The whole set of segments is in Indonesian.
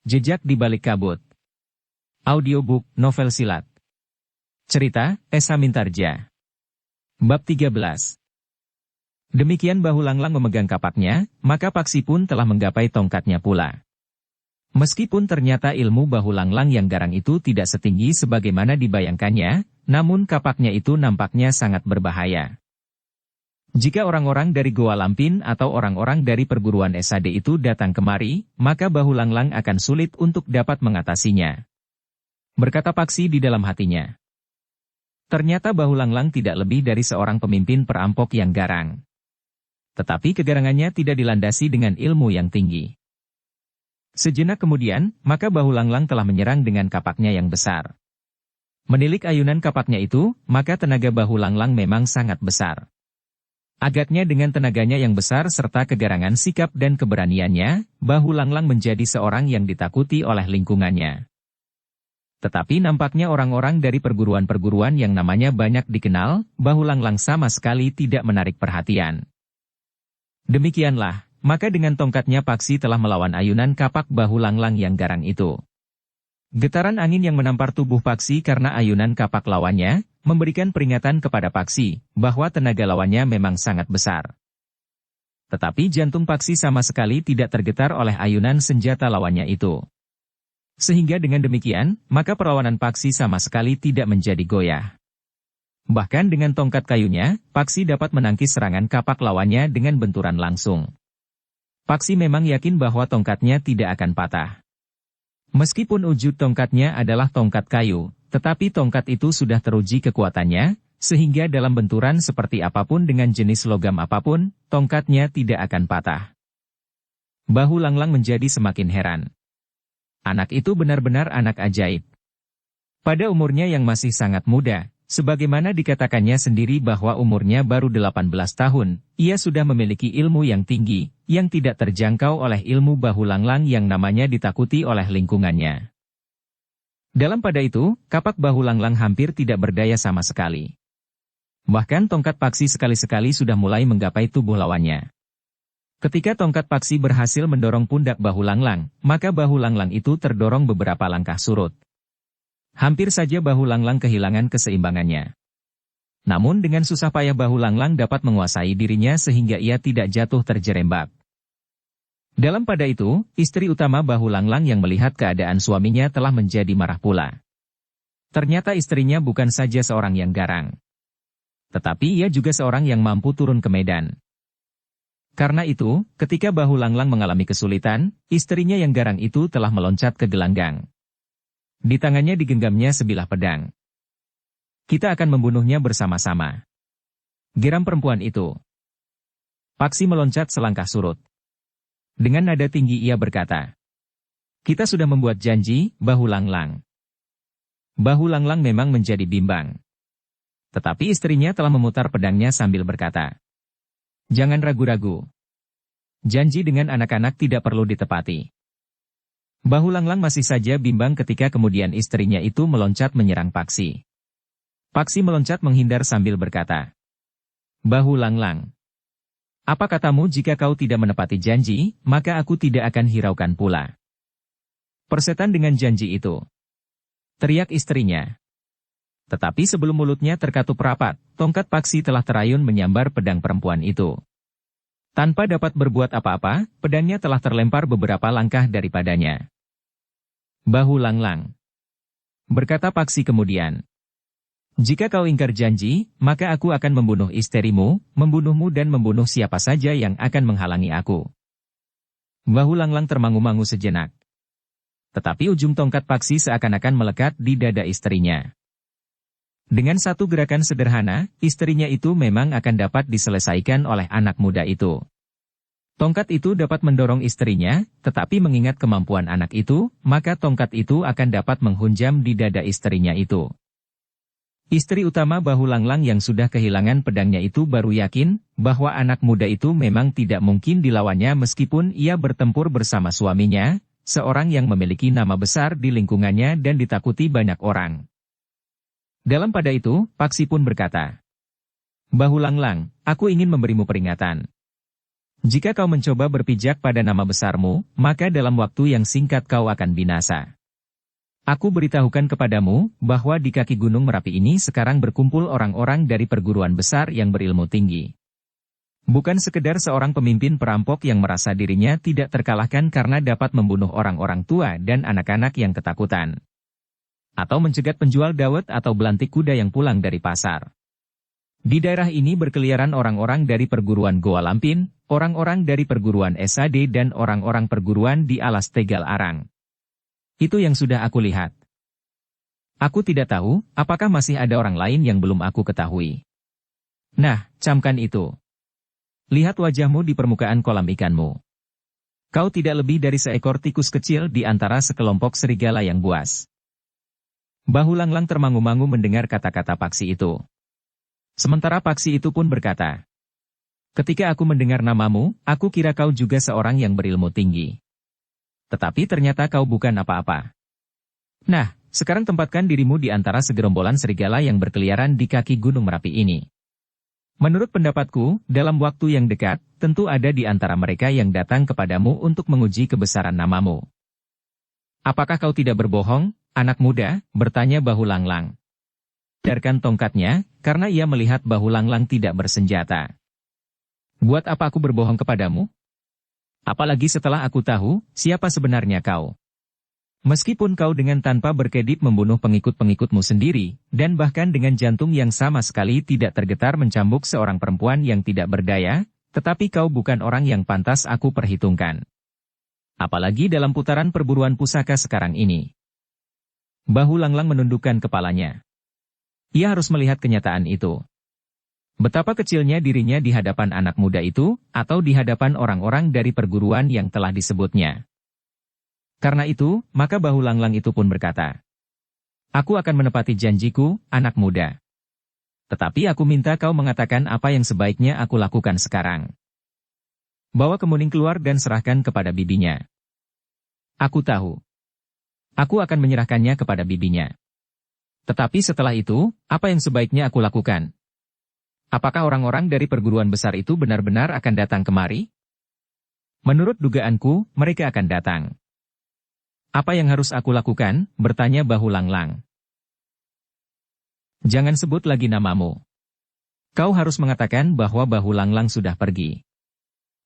Jejak di Balik Kabut. Audiobook novel silat. Cerita, Esa Mintarja. Bab 13. Demikian Bahu Langlang memegang kapaknya, maka Paksi pun telah menggapai tongkatnya pula. Meskipun ternyata ilmu Bahu Langlang yang garang itu tidak setinggi sebagaimana dibayangkannya, namun kapaknya itu nampaknya sangat berbahaya. Jika orang-orang dari Goa Lampin atau orang-orang dari perguruan SAD itu datang kemari, maka Bahu Langlang akan sulit untuk dapat mengatasinya. Berkata Paksi di dalam hatinya. Ternyata Bahu Langlang tidak lebih dari seorang pemimpin perampok yang garang. Tetapi kegarangannya tidak dilandasi dengan ilmu yang tinggi. Sejenak kemudian, maka Bahu Langlang telah menyerang dengan kapaknya yang besar. Menilik ayunan kapaknya itu, maka tenaga Bahu Langlang memang sangat besar. Agaknya dengan tenaganya yang besar serta kegarangan sikap dan keberaniannya, Bahu Langlang menjadi seorang yang ditakuti oleh lingkungannya. Tetapi nampaknya orang-orang dari perguruan-perguruan yang namanya banyak dikenal, Bahu Langlang sama sekali tidak menarik perhatian. Demikianlah, maka dengan tongkatnya Paksi telah melawan ayunan kapak Bahu Langlang yang garang itu. Getaran angin yang menampar tubuh Paksi karena ayunan kapak lawannya, memberikan peringatan kepada Paksi, bahwa tenaga lawannya memang sangat besar. Tetapi jantung Paksi sama sekali tidak tergetar oleh ayunan senjata lawannya itu. Sehingga dengan demikian, maka perlawanan Paksi sama sekali tidak menjadi goyah. Bahkan dengan tongkat kayunya, Paksi dapat menangkis serangan kapak lawannya dengan benturan langsung. Paksi memang yakin bahwa tongkatnya tidak akan patah. Meskipun wujud tongkatnya adalah tongkat kayu, tetapi tongkat itu sudah teruji kekuatannya, sehingga dalam benturan seperti apapun dengan jenis logam apapun, tongkatnya tidak akan patah. Bahu Langlang menjadi semakin heran. Anak itu benar-benar anak ajaib. Pada umurnya yang masih sangat muda, sebagaimana dikatakannya sendiri bahwa umurnya baru 18 tahun, ia sudah memiliki ilmu yang tinggi, yang tidak terjangkau oleh ilmu Bahu Langlang yang namanya ditakuti oleh lingkungannya. Dalam pada itu, kapak Bahu Langlang hampir tidak berdaya sama sekali. Bahkan tongkat Paksi sekali-sekali sudah mulai menggapai tubuh lawannya. Ketika tongkat Paksi berhasil mendorong pundak Bahu Langlang, maka Bahu Langlang itu terdorong beberapa langkah surut. Hampir saja Bahu Langlang kehilangan keseimbangannya. Namun dengan susah payah Bahu Langlang dapat menguasai dirinya sehingga ia tidak jatuh terjerembab. Dalam pada itu, istri utama Bahu Langlang yang melihat keadaan suaminya telah menjadi marah pula. Ternyata istrinya bukan saja seorang yang garang. Tetapi ia juga seorang yang mampu turun ke medan. Karena itu, ketika Bahu Langlang mengalami kesulitan, istrinya yang garang itu telah meloncat ke gelanggang. Di tangannya digenggamnya sebilah pedang. Kita akan membunuhnya bersama-sama. Geram perempuan itu. Paksi meloncat selangkah surut. Dengan nada tinggi ia berkata, "Kita sudah membuat janji, Bahu Langlang." Bahu Langlang memang menjadi bimbang. Tetapi istrinya telah memutar pedangnya sambil berkata, "Jangan ragu-ragu. Janji dengan anak-anak tidak perlu ditepati." Bahu Langlang masih saja bimbang ketika kemudian istrinya itu meloncat menyerang Paksi. Paksi meloncat menghindar sambil berkata, "Bahu Langlang, apa katamu jika kau tidak menepati janji, maka aku tidak akan hiraukan pula." "Persetan dengan janji itu," teriak istrinya. Tetapi sebelum mulutnya terkatup rapat, tongkat Paksi telah terayun menyambar pedang perempuan itu. Tanpa dapat berbuat apa-apa, pedangnya telah terlempar beberapa langkah daripadanya. "Bahu Langlang," berkata Paksi kemudian, "jika kau ingkar janji, maka aku akan membunuh istrimu, membunuhmu dan membunuh siapa saja yang akan menghalangi aku." Bahu Langlang termangu-mangu sejenak. Tetapi ujung tongkat Paksi seakan-akan melekat di dada istrinya. Dengan satu gerakan sederhana, istrinya itu memang akan dapat diselesaikan oleh anak muda itu. Tongkat itu dapat mendorong istrinya, tetapi mengingat kemampuan anak itu, maka tongkat itu akan dapat menghunjam di dada istrinya itu. Istri utama Bahu Langlang yang sudah kehilangan pedangnya itu baru yakin, bahwa anak muda itu memang tidak mungkin dilawannya meskipun ia bertempur bersama suaminya, seorang yang memiliki nama besar di lingkungannya dan ditakuti banyak orang. Dalam pada itu, Paksi pun berkata, "Bahu Langlang, aku ingin memberimu peringatan. Jika kau mencoba berpijak pada nama besarmu, maka dalam waktu yang singkat kau akan binasa. Aku beritahukan kepadamu, bahwa di kaki Gunung Merapi ini sekarang berkumpul orang-orang dari perguruan besar yang berilmu tinggi. Bukan sekedar seorang pemimpin perampok yang merasa dirinya tidak terkalahkan karena dapat membunuh orang-orang tua dan anak-anak yang ketakutan. Atau mencegat penjual dawet atau belantik kuda yang pulang dari pasar. Di daerah ini berkeliaran orang-orang dari perguruan Goa Lampin, orang-orang dari perguruan SAD dan orang-orang perguruan di Alas Tegal Arang. Itu yang sudah aku lihat. Aku tidak tahu, apakah masih ada orang lain yang belum aku ketahui. Nah, camkan itu. Lihat wajahmu di permukaan kolam ikanmu. Kau tidak lebih dari seekor tikus kecil di antara sekelompok serigala yang buas. Bahu Langlang termangu-mangu mendengar kata-kata Paksi itu. Sementara Paksi itu pun berkata, "Ketika aku mendengar namamu, aku kira kau juga seorang yang berilmu tinggi. Tetapi ternyata kau bukan apa-apa. Nah, sekarang tempatkan dirimu di antara segerombolan serigala yang berkeliaran di kaki Gunung Merapi ini. Menurut pendapatku, dalam waktu yang dekat, tentu ada di antara mereka yang datang kepadamu untuk menguji kebesaran namamu." "Apakah kau tidak berbohong, anak muda?" bertanya Bahu Langlang. Darkan tongkatnya, karena ia melihat Bahu Langlang tidak bersenjata. "Buat apa aku berbohong kepadamu? Apalagi setelah aku tahu, siapa sebenarnya kau. Meskipun kau dengan tanpa berkedip membunuh pengikut-pengikutmu sendiri, dan bahkan dengan jantung yang sama sekali tidak tergetar mencambuk seorang perempuan yang tidak berdaya, tetapi kau bukan orang yang pantas aku perhitungkan. Apalagi dalam putaran perburuan pusaka sekarang ini." Bahu Langlang menundukkan kepalanya. Ia harus melihat kenyataan itu. Betapa kecilnya dirinya di hadapan anak muda itu, atau di hadapan orang-orang dari perguruan yang telah disebutnya. Karena itu, maka Bahu Langlang itu pun berkata, "Aku akan menepati janjiku, anak muda. Tetapi aku minta kau mengatakan apa yang sebaiknya aku lakukan sekarang. Bawa Kemuning keluar dan serahkan kepada bibinya." "Aku tahu. Aku akan menyerahkannya kepada bibinya. Tetapi setelah itu, apa yang sebaiknya aku lakukan? Apakah orang-orang dari perguruan besar itu benar-benar akan datang kemari?" "Menurut dugaanku, mereka akan datang." "Apa yang harus aku lakukan?" bertanya Bahu Langlang. "Jangan sebut lagi namamu. Kau harus mengatakan bahwa Bahu Langlang sudah pergi.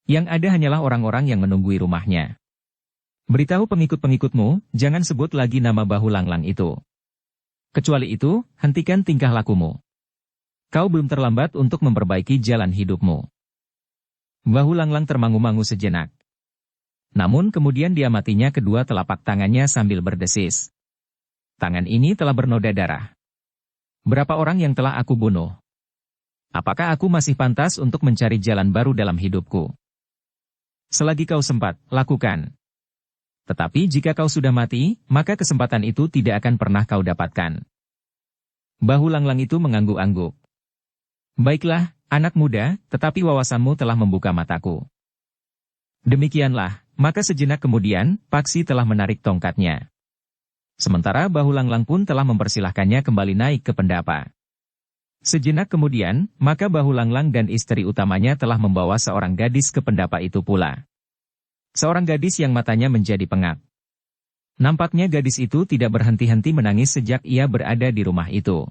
Yang ada hanyalah orang-orang yang menunggui rumahnya. Beritahu pengikut-pengikutmu, jangan sebut lagi nama Bahu Langlang itu. Kecuali itu, hentikan tingkah lakumu. Kau belum terlambat untuk memperbaiki jalan hidupmu." Bahu Langlang termangu-mangu sejenak. Namun kemudian diamatinya kedua telapak tangannya sambil berdesis. "Tangan ini telah bernoda darah. Berapa orang yang telah aku bunuh? Apakah aku masih pantas untuk mencari jalan baru dalam hidupku? Selagi kau sempat, lakukan. Tetapi jika kau sudah mati, maka kesempatan itu tidak akan pernah kau dapatkan." Bahu Langlang itu mengangguk-angguk. "Baiklah, anak muda, tetapi wawasanmu telah membuka mataku." Demikianlah, maka sejenak kemudian, Paksi telah menarik tongkatnya. Sementara Bahu Langlang pun telah mempersilahkannya kembali naik ke pendapa. Sejenak kemudian, maka Bahu Langlang dan istri utamanya telah membawa seorang gadis ke pendapa itu pula. Seorang gadis yang matanya menjadi pengap. Nampaknya gadis itu tidak berhenti-henti menangis sejak ia berada di rumah itu.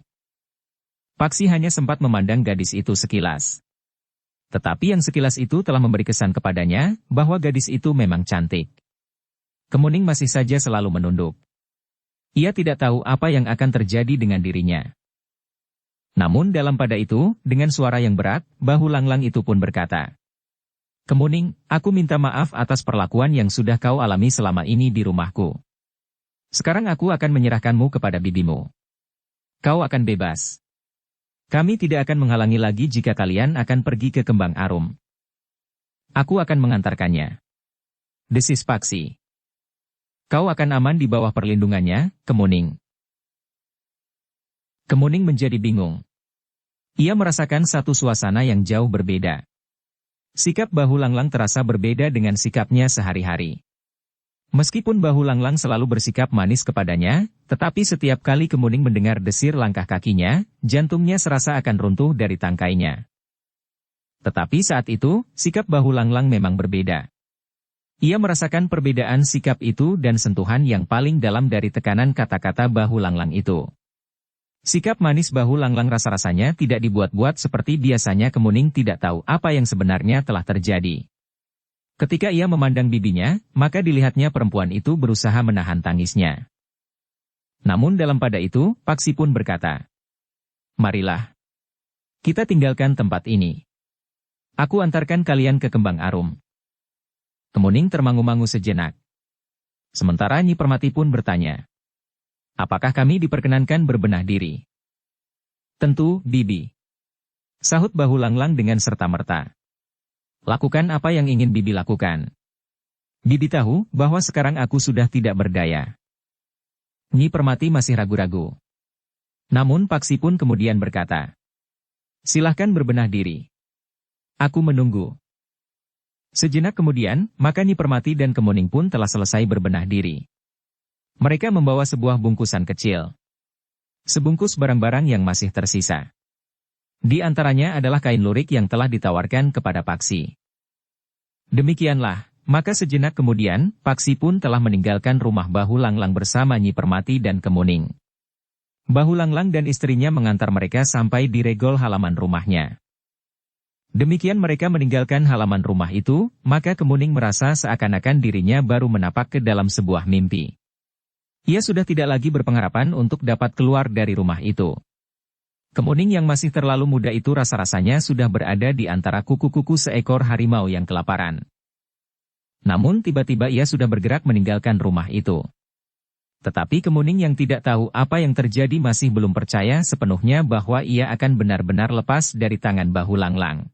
Paksi hanya sempat memandang gadis itu sekilas. Tetapi yang sekilas itu telah memberi kesan kepadanya, bahwa gadis itu memang cantik. Kemuning masih saja selalu menunduk. Ia tidak tahu apa yang akan terjadi dengan dirinya. Namun dalam pada itu, dengan suara yang berat, Bahu Langlang itu pun berkata, "Kemuning, aku minta maaf atas perlakuan yang sudah kau alami selama ini di rumahku. Sekarang aku akan menyerahkanmu kepada bibimu. Kau akan bebas. Kami tidak akan menghalangi lagi jika kalian akan pergi ke Kembang Arum. Aku akan mengantarkannya." Desis Paksi. "Kau akan aman di bawah perlindungannya, Kemuning." Kemuning menjadi bingung. Ia merasakan satu suasana yang jauh berbeda. Sikap Bahu Langlang terasa berbeda dengan sikapnya sehari-hari. Meskipun Bahu Langlang selalu bersikap manis kepadanya, tetapi setiap kali Kemuning mendengar desir langkah kakinya, jantungnya serasa akan runtuh dari tangkainya. Tetapi saat itu, sikap Bahu Langlang memang berbeda. Ia merasakan perbedaan sikap itu dan sentuhan yang paling dalam dari tekanan kata-kata Bahu Langlang itu. Sikap manis Bahu Langlang rasa-rasanya tidak dibuat-buat seperti biasanya. Kemuning tidak tahu apa yang sebenarnya telah terjadi. Ketika ia memandang bibinya, maka dilihatnya perempuan itu berusaha menahan tangisnya. Namun dalam pada itu, Paksi pun berkata, "Marilah, kita tinggalkan tempat ini. Aku antarkan kalian ke Kembang Arum." Kemuning termangu-mangu sejenak. Sementara Nyi Permati pun bertanya, "Apakah kami diperkenankan berbenah diri?" "Tentu, Bibi," sahut Bahu Langlang dengan serta-merta. "Lakukan apa yang ingin Bibi lakukan. Bibi tahu bahwa sekarang aku sudah tidak berdaya." Nyi Permati masih ragu-ragu. Namun Paksi pun kemudian berkata, "Silahkan berbenah diri. Aku menunggu." Sejenak kemudian, maka Nyi Permati dan Kemuning pun telah selesai berbenah diri. Mereka membawa sebuah bungkusan kecil. Sebungkus barang-barang yang masih tersisa. Di antaranya adalah kain lurik yang telah ditawarkan kepada Paksi. Demikianlah, maka sejenak kemudian, Paksi pun telah meninggalkan rumah Bahu Langlang bersama Nyi Permati dan Kemuning. Bahu Langlang dan istrinya mengantar mereka sampai di regol halaman rumahnya. Demikian mereka meninggalkan halaman rumah itu, maka Kemuning merasa seakan-akan dirinya baru menapak ke dalam sebuah mimpi. Ia sudah tidak lagi berpengharapan untuk dapat keluar dari rumah itu. Kemuning yang masih terlalu muda itu rasa-rasanya sudah berada di antara kuku-kuku seekor harimau yang kelaparan. Namun tiba-tiba ia sudah bergerak meninggalkan rumah itu. Tetapi Kemuning yang tidak tahu apa yang terjadi masih belum percaya sepenuhnya bahwa ia akan benar-benar lepas dari tangan Bahu Langlang.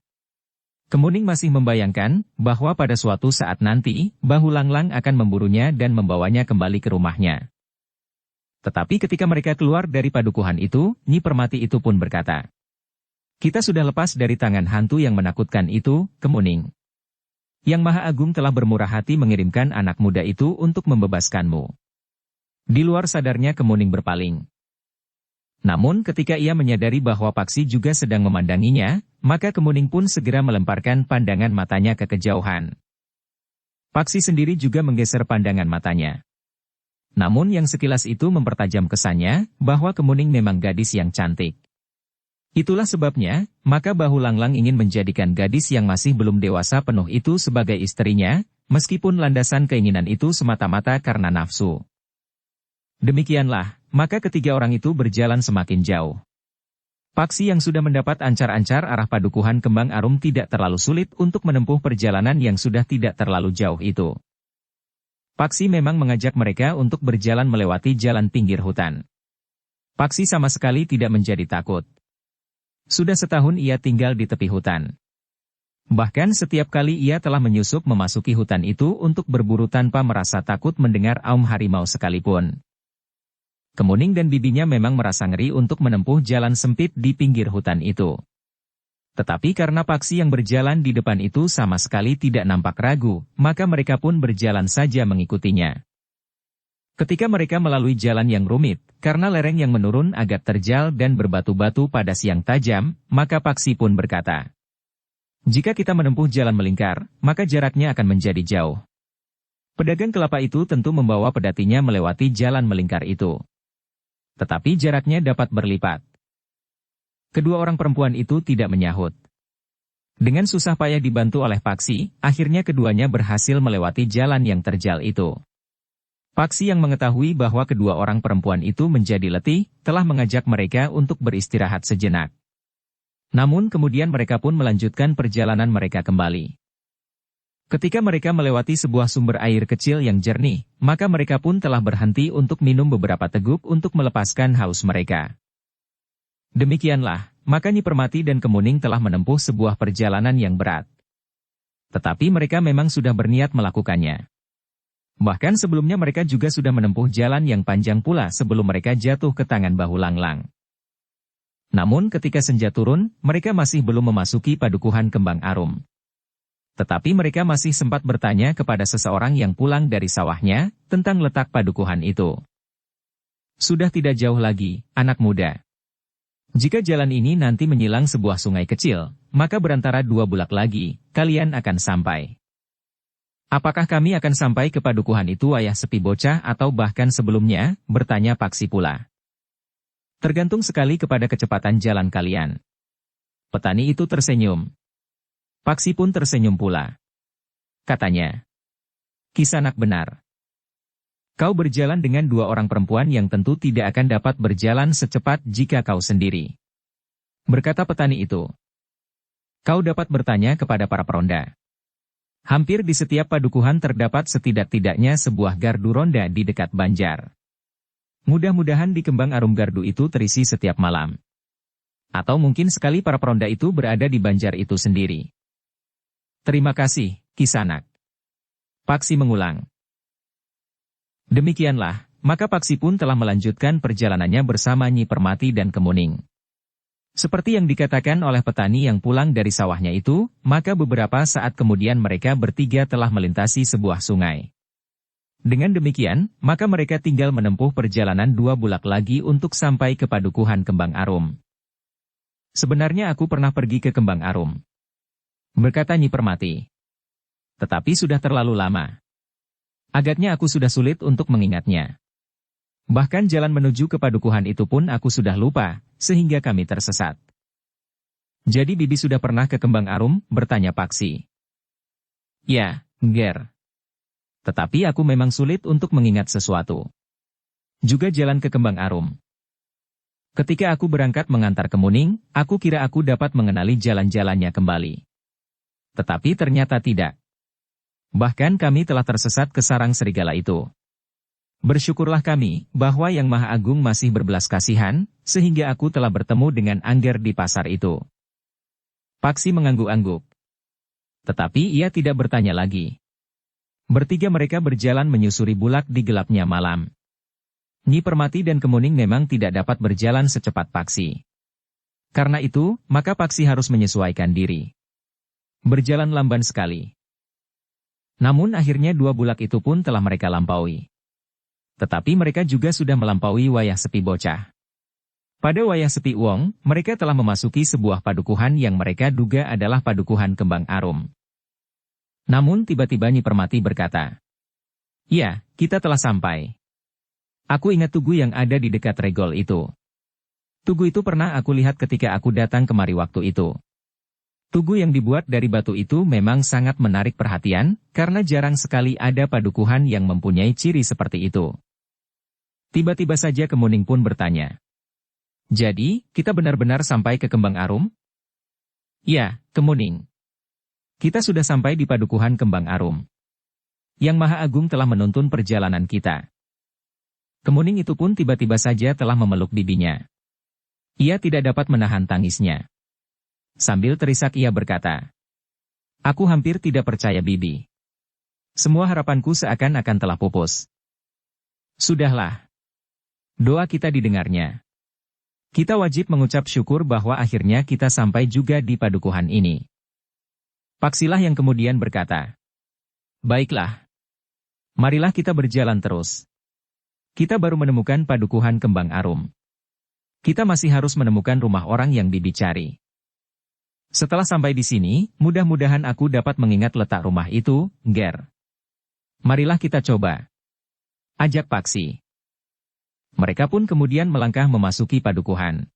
Kemuning masih membayangkan bahwa pada suatu saat nanti, Bahu Langlang akan memburunya dan membawanya kembali ke rumahnya. Tetapi ketika mereka keluar dari padukuhan itu, Nyi Permati itu pun berkata, "Kita sudah lepas dari tangan hantu yang menakutkan itu, Kemuning. Yang Maha Agung telah bermurah hati mengirimkan anak muda itu untuk membebaskanmu." Di luar sadarnya Kemuning berpaling. Namun ketika ia menyadari bahwa Paksi juga sedang memandanginya, maka Kemuning pun segera melemparkan pandangan matanya ke kejauhan. Paksi sendiri juga menggeser pandangan matanya. Namun yang sekilas itu mempertajam kesannya, bahwa Kemuning memang gadis yang cantik. Itulah sebabnya, maka Bahu Langlang ingin menjadikan gadis yang masih belum dewasa penuh itu sebagai istrinya, meskipun landasan keinginan itu semata-mata karena nafsu. Demikianlah, maka ketiga orang itu berjalan semakin jauh. Paksi yang sudah mendapat ancar-ancar arah padukuhan Kembang Arum tidak terlalu sulit untuk menempuh perjalanan yang sudah tidak terlalu jauh itu. Paksi memang mengajak mereka untuk berjalan melewati jalan pinggir hutan. Paksi sama sekali tidak menjadi takut. Sudah setahun ia tinggal di tepi hutan. Bahkan setiap kali ia telah menyusup memasuki hutan itu untuk berburu tanpa merasa takut mendengar aum harimau sekalipun. Kemuning dan bibinya memang merasa ngeri untuk menempuh jalan sempit di pinggir hutan itu. Tetapi karena Paksi yang berjalan di depan itu sama sekali tidak nampak ragu, maka mereka pun berjalan saja mengikutinya. Ketika mereka melalui jalan yang rumit, karena lereng yang menurun agak terjal dan berbatu-batu pada siang tajam, maka Paksi pun berkata, "Jika kita menempuh jalan melingkar, maka jaraknya akan menjadi jauh." Pedagang kelapa itu tentu membawa pedatinya melewati jalan melingkar itu. Tetapi jaraknya dapat berlipat. Kedua orang perempuan itu tidak menyahut. Dengan susah payah dibantu oleh Paksi, akhirnya keduanya berhasil melewati jalan yang terjal itu. Paksi yang mengetahui bahwa kedua orang perempuan itu menjadi letih, telah mengajak mereka untuk beristirahat sejenak. Namun kemudian mereka pun melanjutkan perjalanan mereka kembali. Ketika mereka melewati sebuah sumber air kecil yang jernih, maka mereka pun telah berhenti untuk minum beberapa teguk untuk melepaskan haus mereka. Demikianlah, maka Nyi Permati dan Kemuning telah menempuh sebuah perjalanan yang berat. Tetapi mereka memang sudah berniat melakukannya. Bahkan sebelumnya mereka juga sudah menempuh jalan yang panjang pula sebelum mereka jatuh ke tangan Bahu Langlang. Namun ketika senja turun, mereka masih belum memasuki padukuhan Kembang Arum. Tetapi mereka masih sempat bertanya kepada seseorang yang pulang dari sawahnya, tentang letak padukuhan itu. "Sudah tidak jauh lagi, anak muda. Jika jalan ini nanti menyilang sebuah sungai kecil, maka berantara 2 bulak lagi, kalian akan sampai. Apakah kami akan sampai ke padukuhan itu Ayah Sepi Bocah atau bahkan sebelumnya, bertanya Paksi pula. Tergantung sekali kepada kecepatan jalan kalian. Petani itu tersenyum. Paksi pun tersenyum pula. Katanya, Kisanak benar. Kau berjalan dengan 2 orang perempuan yang tentu tidak akan dapat berjalan secepat jika kau sendiri. Berkata petani itu. Kau dapat bertanya kepada para peronda. Hampir di setiap padukuhan terdapat setidak-tidaknya sebuah gardu ronda di dekat Banjar. Mudah-mudahan di Kembang Arum gardu itu terisi setiap malam. Atau mungkin sekali para peronda itu berada di Banjar itu sendiri. Terima kasih, Kisanak. Paksi mengulang. Demikianlah, maka Paksi pun telah melanjutkan perjalanannya bersama Nyi Permati dan Kemuning. Seperti yang dikatakan oleh petani yang pulang dari sawahnya itu, maka beberapa saat kemudian mereka bertiga telah melintasi sebuah sungai. Dengan demikian, maka mereka tinggal menempuh perjalanan 2 bulak lagi untuk sampai ke padukuhan Kembang Arum. Sebenarnya aku pernah pergi ke Kembang Arum, berkata Nyi Permati. Tetapi sudah terlalu lama. Agaknya aku sudah sulit untuk mengingatnya. Bahkan jalan menuju ke padukuhan itu pun aku sudah lupa, sehingga kami tersesat. Jadi Bibi sudah pernah ke Kembang Arum, bertanya Paksi. Ya, Ger. Tetapi aku memang sulit untuk mengingat sesuatu. Juga jalan ke Kembang Arum. Ketika aku berangkat mengantar Kemuning, aku kira aku dapat mengenali jalan-jalannya kembali. Tetapi ternyata tidak. Bahkan kami telah tersesat ke sarang serigala itu. Bersyukurlah kami, bahwa Yang Maha Agung masih berbelas kasihan, sehingga aku telah bertemu dengan Angger di pasar itu. Paksi mengangguk-angguk. Tetapi ia tidak bertanya lagi. Bertiga mereka berjalan menyusuri bulak di gelapnya malam. Nyi Permati dan Kemuning memang tidak dapat berjalan secepat Paksi. Karena itu, maka Paksi harus menyesuaikan diri. Berjalan lamban sekali. Namun akhirnya 2 bulak itu pun telah mereka lampaui. Tetapi mereka juga sudah melampaui Wayah Sepi Bocah. Pada Wayah Sepi Uwong, mereka telah memasuki sebuah padukuhan yang mereka duga adalah padukuhan Kembang Arum. Namun tiba-tiba Nyi Permati berkata, "Ya, kita telah sampai. Aku ingat tugu yang ada di dekat regol itu. Tugu itu pernah aku lihat ketika aku datang kemari waktu itu. Tugu yang dibuat dari batu itu memang sangat menarik perhatian, karena jarang sekali ada padukuhan yang mempunyai ciri seperti itu." Tiba-tiba saja Kemuning pun bertanya, "Jadi, kita benar-benar sampai ke Kembang Arum?" "Ya, Kemuning. Kita sudah sampai di padukuhan Kembang Arum. Yang Maha Agung telah menuntun perjalanan kita." Kemuning itu pun tiba-tiba saja telah memeluk bibinya. Ia tidak dapat menahan tangisnya. Sambil terisak ia berkata, "Aku hampir tidak percaya Bibi. Semua harapanku seakan-akan telah pupus." Sudahlah. Doa kita didengarnya. Kita wajib mengucap syukur bahwa akhirnya kita sampai juga di padukuhan ini. Paksilah yang kemudian berkata, "Baiklah. Marilah kita berjalan terus. Kita baru menemukan padukuhan Kembang Arum. Kita masih harus menemukan rumah orang yang Bibi cari. Setelah sampai di sini, mudah-mudahan aku dapat mengingat letak rumah itu, Ger. Marilah kita coba." Ajak Paksi. Mereka pun kemudian melangkah memasuki padukuhan.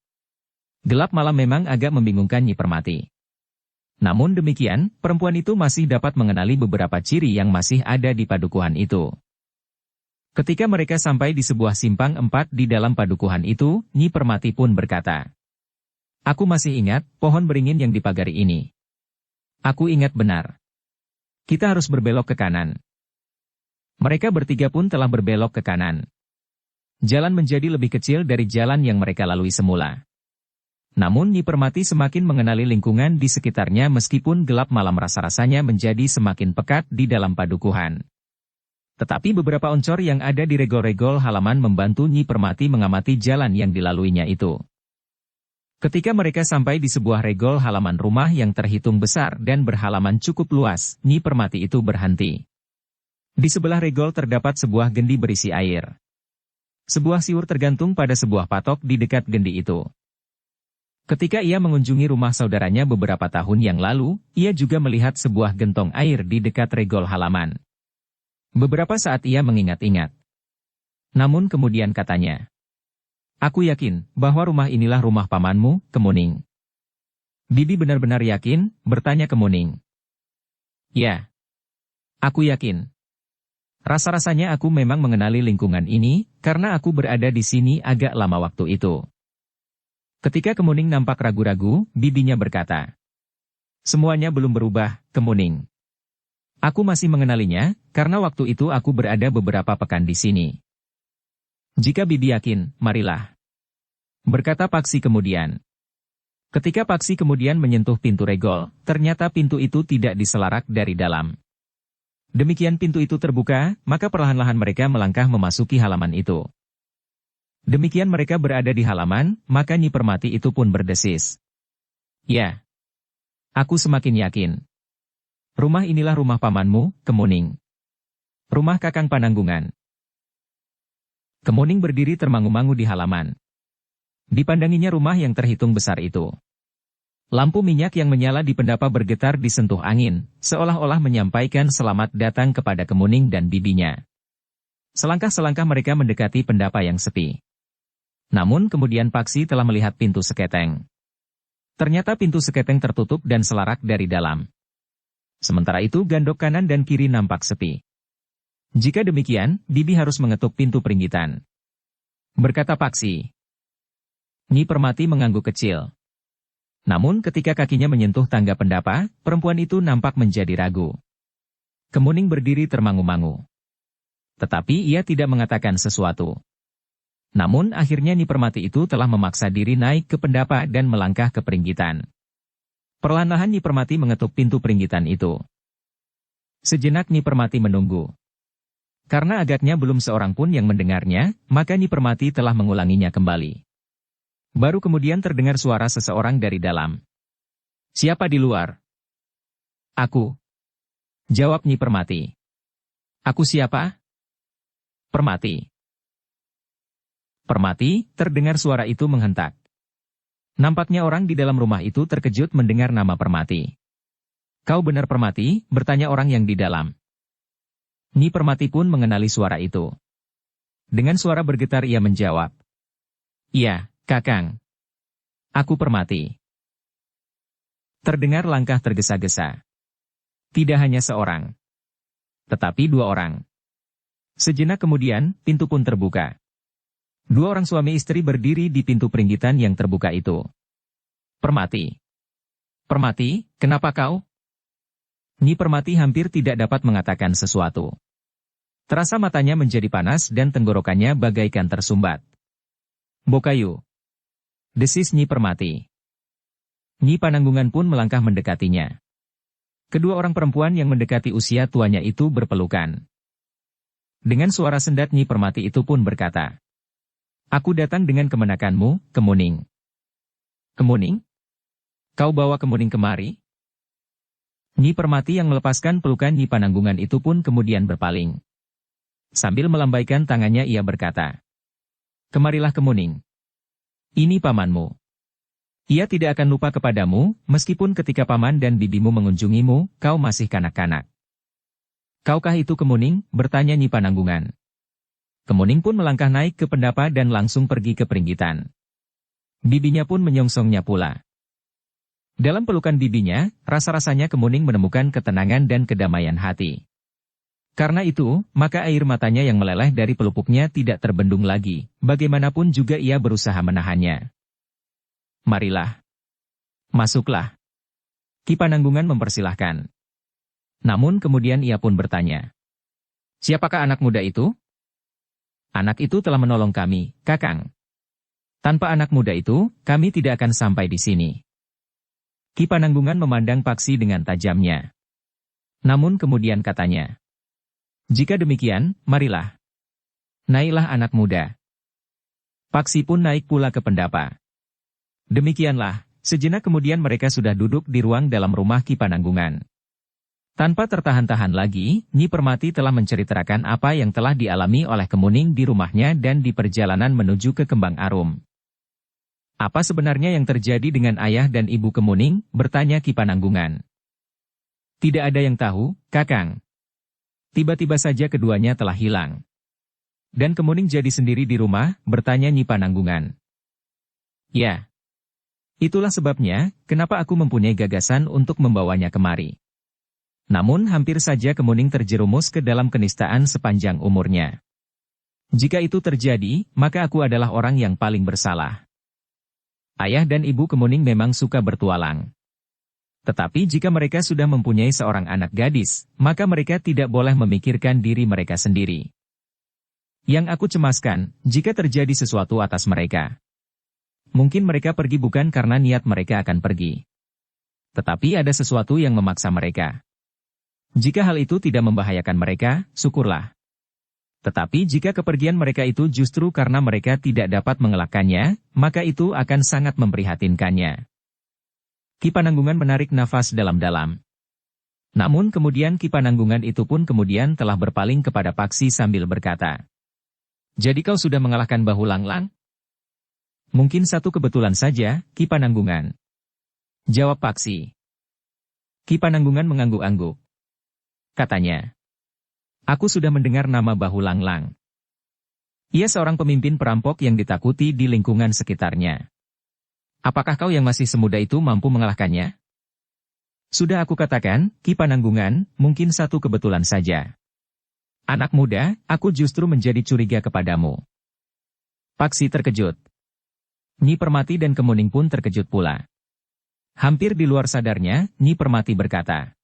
Gelap malam memang agak membingungkan Nyi Permati. Namun demikian, perempuan itu masih dapat mengenali beberapa ciri yang masih ada di padukuhan itu. Ketika mereka sampai di sebuah simpang 4 di dalam padukuhan itu, Nyi Permati pun berkata, "Aku masih ingat pohon beringin yang dipagari ini. Aku ingat benar. Kita harus berbelok ke kanan." Mereka bertiga pun telah berbelok ke kanan. Jalan menjadi lebih kecil dari jalan yang mereka lalui semula. Namun Nyi Permati semakin mengenali lingkungan di sekitarnya meskipun gelap malam rasa-rasanya menjadi semakin pekat di dalam padukuhan. Tetapi beberapa oncor yang ada di regol-regol halaman membantu Nyi Permati mengamati jalan yang dilaluinya itu. Ketika mereka sampai di sebuah regol halaman rumah yang terhitung besar dan berhalaman cukup luas, Nyi Permati itu berhenti. Di sebelah regol terdapat sebuah gendi berisi air. Sebuah siur tergantung pada sebuah patok di dekat gendi itu. Ketika ia mengunjungi rumah saudaranya beberapa tahun yang lalu, ia juga melihat sebuah gentong air di dekat regol halaman. Beberapa saat ia mengingat-ingat. Namun kemudian katanya, "Aku yakin bahwa rumah inilah rumah pamanmu, Kemuning." "Bibi benar-benar yakin?" bertanya Kemuning. "Ya, aku yakin. Rasa-rasanya aku memang mengenali lingkungan ini, karena aku berada di sini agak lama waktu itu." Ketika Kemuning nampak ragu-ragu, bibinya berkata, "Semuanya belum berubah, Kemuning. Aku masih mengenalinya, karena waktu itu aku berada beberapa pekan di sini." "Jika bibi yakin, marilah," berkata Paksi kemudian. Ketika Paksi kemudian menyentuh pintu regol, ternyata pintu itu tidak diselarak dari dalam. Demikian pintu itu terbuka, maka perlahan-lahan mereka melangkah memasuki halaman itu. Demikian mereka berada di halaman, maka Nyi Permati itu pun berdesis. "Ya, aku semakin yakin. Rumah inilah rumah pamanmu, Kemuning. Rumah Kakang Pananggungan." Kemuning berdiri termangu-mangu di halaman. Dipandanginya rumah yang terhitung besar itu. Lampu minyak yang menyala di pendapa bergetar disentuh angin, seolah-olah menyampaikan selamat datang kepada Kemuning dan bibinya. Selangkah-selangkah mereka mendekati pendapa yang sepi. Namun kemudian Paksi telah melihat pintu seketeng. Ternyata pintu seketeng tertutup dan selarak dari dalam. Sementara itu gandok kanan dan kiri nampak sepi. "Jika demikian, bibi harus mengetuk pintu peringgitan," berkata Paksi. Nyi Permati mengangguk kecil. Namun ketika kakinya menyentuh tangga pendapa, perempuan itu nampak menjadi ragu. Kemuning berdiri termangu-mangu. Tetapi ia tidak mengatakan sesuatu. Namun akhirnya Nyi Permati itu telah memaksa diri naik ke pendapa dan melangkah ke peringgitan. Perlahan-lahan Nyi Permati mengetuk pintu peringgitan itu. Sejenak Nyi Permati menunggu. Karena agaknya belum seorang pun yang mendengarnya, maka Nyi Permati telah mengulanginya kembali. Baru kemudian terdengar suara seseorang dari dalam. "Siapa di luar?" "Aku," jawab Nyi Permati. "Aku siapa?" "Permati." "Permati," terdengar suara itu menghentak. Nampaknya orang di dalam rumah itu terkejut mendengar nama Permati. "Kau benar Permati?" bertanya orang yang di dalam. Nyi Permati pun mengenali suara itu. Dengan suara bergetar ia menjawab, "Iya, Kakang. Aku Permati." Terdengar langkah tergesa-gesa. Tidak hanya seorang, tetapi dua orang. Sejenak kemudian, pintu pun terbuka. Dua orang suami istri berdiri di pintu peringgitan yang terbuka itu. "Permati. Permati, kenapa kau?" Nyi Permati hampir tidak dapat mengatakan sesuatu. Terasa matanya menjadi panas dan tenggorokannya bagaikan tersumbat. "Bokayu," desis Nyi Permati. Nyi Pananggungan pun melangkah mendekatinya. Kedua orang perempuan yang mendekati usia tuanya itu berpelukan. Dengan suara sendat Nyi Permati itu pun berkata, "Aku datang dengan kemenakanmu, Kemuning." "Kemuning? Kau bawa Kemuning kemari?" Nyi Permati yang melepaskan pelukan Nyi Pananggungan itu pun kemudian berpaling. Sambil melambaikan tangannya ia berkata, "Kemarilah Kemuning. Ini pamanmu. Ia tidak akan lupa kepadamu, meskipun ketika paman dan bibimu mengunjungimu, kau masih kanak-kanak." "Kaukah itu Kemuning?" bertanya Nyi Pananggungan. Kemuning pun melangkah naik ke pendapa dan langsung pergi ke peringgitan. Bibinya pun menyongsongnya pula. Dalam pelukan bibinya, rasa-rasanya Kemuning menemukan ketenangan dan kedamaian hati. Karena itu, maka air matanya yang meleleh dari pelupuknya tidak terbendung lagi, bagaimanapun juga ia berusaha menahannya. "Marilah. Masuklah." Ki Pananggungan mempersilahkan. Namun kemudian ia pun bertanya, "Siapakah anak muda itu?" "Anak itu telah menolong kami, Kakang. Tanpa anak muda itu, kami tidak akan sampai di sini." Ki Pananggungan memandang Paksi dengan tajamnya. Namun kemudian katanya, "Jika demikian, marilah. Naiklah anak muda." Paksi pun naik pula ke pendapa. Demikianlah, sejenak kemudian mereka sudah duduk di ruang dalam rumah Ki Pananggungan. Tanpa tertahan-tahan lagi, Nyi Permati telah menceritakan apa yang telah dialami oleh Kemuning di rumahnya dan di perjalanan menuju ke Kembang Arum. Apa sebenarnya yang terjadi dengan ayah dan ibu Kemuning? Bertanya Ki Pananggungan. Tidak ada yang tahu, Kakang. Tiba-tiba saja keduanya telah hilang. Dan Kemuning jadi sendiri di rumah, bertanya Nyi Pananggungan. Ya. Itulah sebabnya, kenapa aku mempunyai gagasan untuk membawanya kemari. Namun hampir saja Kemuning terjerumus ke dalam kenistaan sepanjang umurnya. Jika itu terjadi, maka aku adalah orang yang paling bersalah. Ayah dan ibu Kemuning memang suka bertualang. Tetapi jika mereka sudah mempunyai seorang anak gadis, maka mereka tidak boleh memikirkan diri mereka sendiri. Yang aku cemaskan, jika terjadi sesuatu atas mereka. Mungkin mereka pergi bukan karena niat mereka akan pergi. Tetapi ada sesuatu yang memaksa mereka. Jika hal itu tidak membahayakan mereka, syukurlah. Tetapi jika kepergian mereka itu justru karena mereka tidak dapat mengelakkannya, maka itu akan sangat memprihatinkannya. Ki Pananggungan menarik nafas dalam-dalam. Namun kemudian Ki Pananggungan itu pun kemudian telah berpaling kepada Paksi sambil berkata, "Jadi kau sudah mengalahkan Bahu Langlang?" "Mungkin satu kebetulan saja, Ki Pananggungan," jawab Paksi. Ki Pananggungan mengangguk-angguk. Katanya, "Aku sudah mendengar nama Bahu Langlang. Ia seorang pemimpin perampok yang ditakuti di lingkungan sekitarnya. Apakah kau yang masih semuda itu mampu mengalahkannya?" "Sudah aku katakan, Ki Pananggungan, mungkin satu kebetulan saja. Anak muda, aku justru menjadi curiga kepadamu." Paksi terkejut. Nyi Permati dan Kemuning pun terkejut pula. Hampir di luar sadarnya, Nyi Permati berkata,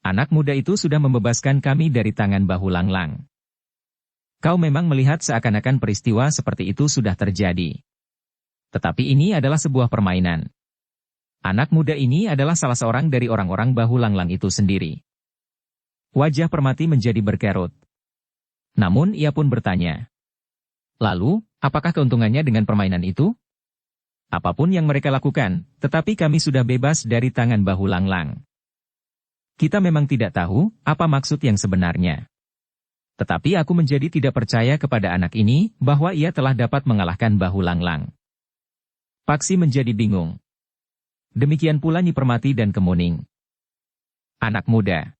"Anak muda itu sudah membebaskan kami dari tangan Bahu Langlang. Kau memang melihat seakan-akan peristiwa seperti itu sudah terjadi. Tetapi ini adalah sebuah permainan. Anak muda ini adalah salah seorang dari orang-orang Bahu Langlang itu sendiri." Wajah Permati menjadi berkerut. Namun ia pun bertanya, "Lalu, apakah keuntungannya dengan permainan itu?" "Apapun yang mereka lakukan, tetapi kami sudah bebas dari tangan Bahu Langlang. Kita memang tidak tahu apa maksud yang sebenarnya. Tetapi aku menjadi tidak percaya kepada anak ini bahwa ia telah dapat mengalahkan Bahu Langlang." Paksi menjadi bingung. Demikian pula Nyi Permati dan Kemuning. "Anak muda,"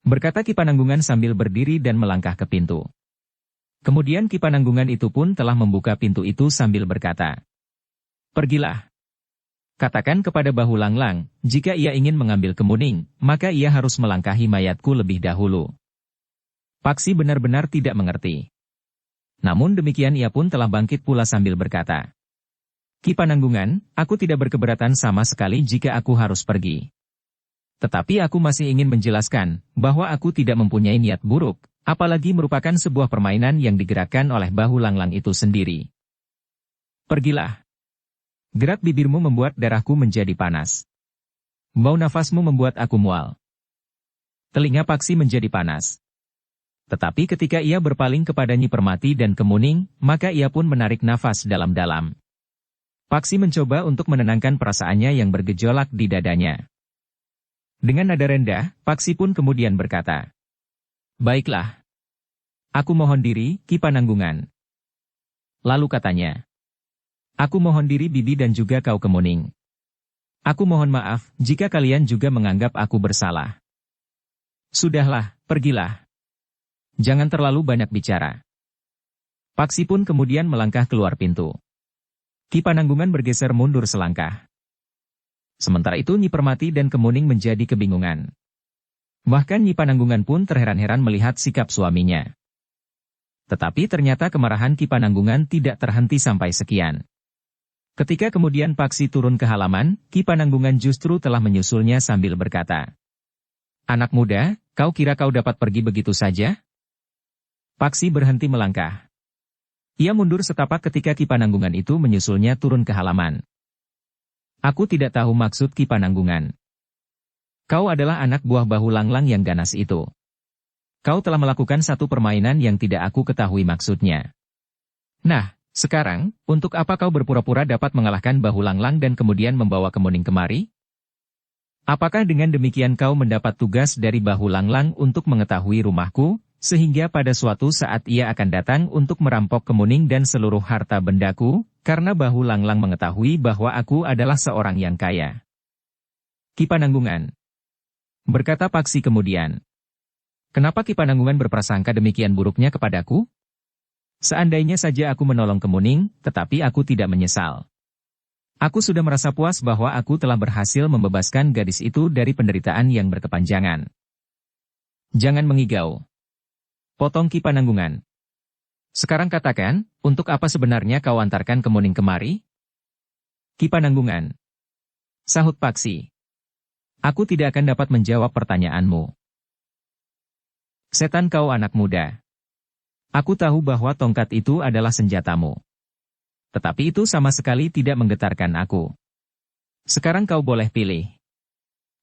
berkata Ki Pananggungan sambil berdiri dan melangkah ke pintu. Kemudian Ki Pananggungan itu pun telah membuka pintu itu sambil berkata, "Pergilah. Katakan kepada Bahu Langlang, jika ia ingin mengambil Kemuning, maka ia harus melangkahi mayatku lebih dahulu." Paksi benar-benar tidak mengerti. Namun demikian ia pun telah bangkit pula sambil berkata, "Ki Pananggungan, aku tidak berkeberatan sama sekali jika aku harus pergi. Tetapi aku masih ingin menjelaskan bahwa aku tidak mempunyai niat buruk, apalagi merupakan sebuah permainan yang digerakkan oleh Bahu Langlang itu sendiri. Pergilah. Gerak bibirmu membuat darahku menjadi panas. Bau nafasmu membuat aku mual." Telinga Paksi menjadi panas. Tetapi ketika ia berpaling kepada Nyi Permati dan Kemuning, maka ia pun menarik nafas dalam-dalam. Paksi mencoba untuk menenangkan perasaannya yang bergejolak di dadanya. Dengan nada rendah, Paksi pun kemudian berkata, "Baiklah. Aku mohon diri, Ki Pananggungan." Lalu katanya, "Aku mohon diri Bibi dan juga kau Kemuning. Aku mohon maaf jika kalian juga menganggap aku bersalah. Sudahlah, pergilah. Jangan terlalu banyak bicara." Paksi pun kemudian melangkah keluar pintu. Ki Pananggungan bergeser mundur selangkah. Sementara itu Nyi Permati dan Kemuning menjadi kebingungan. Bahkan Nyi Pananggungan pun terheran-heran melihat sikap suaminya. Tetapi ternyata kemarahan Ki Pananggungan tidak terhenti sampai sekian. Ketika kemudian Paksi turun ke halaman, Ki Pananggungan justru telah menyusulnya sambil berkata, "Anak muda, kau kira kau dapat pergi begitu saja?" Paksi berhenti melangkah. Ia mundur setapak ketika Ki Pananggungan itu menyusulnya turun ke halaman. "Aku tidak tahu maksud Ki Pananggungan. Kau adalah anak buah Bahu Langlang yang ganas itu. Kau telah melakukan satu permainan yang tidak aku ketahui maksudnya. Nah, sekarang, untuk apa kau berpura-pura dapat mengalahkan Bahu Langlang dan kemudian membawa Kemuning kemari? Apakah dengan demikian kau mendapat tugas dari Bahu Langlang untuk mengetahui rumahku, sehingga pada suatu saat ia akan datang untuk merampok kemuning dan seluruh harta bendaku, karena Bahu Langlang mengetahui bahwa aku adalah seorang yang kaya. Ki Pananggungan, berkata Paksi kemudian. Kenapa Ki Pananggungan berprasangka demikian buruknya kepadaku? Seandainya saja aku menolong kemuning, tetapi aku tidak menyesal. Aku sudah merasa puas bahwa aku telah berhasil membebaskan gadis itu dari penderitaan yang berkepanjangan. Jangan mengigau, potong Ki Pananggungan. Sekarang katakan, untuk apa sebenarnya kau antarkan kemuning kemari? Ki Pananggungan, sahut Paksi. Aku tidak akan dapat menjawab pertanyaanmu. Setan kau anak muda. Aku tahu bahwa tongkat itu adalah senjatamu. Tetapi itu sama sekali tidak menggetarkan aku. Sekarang kau boleh pilih.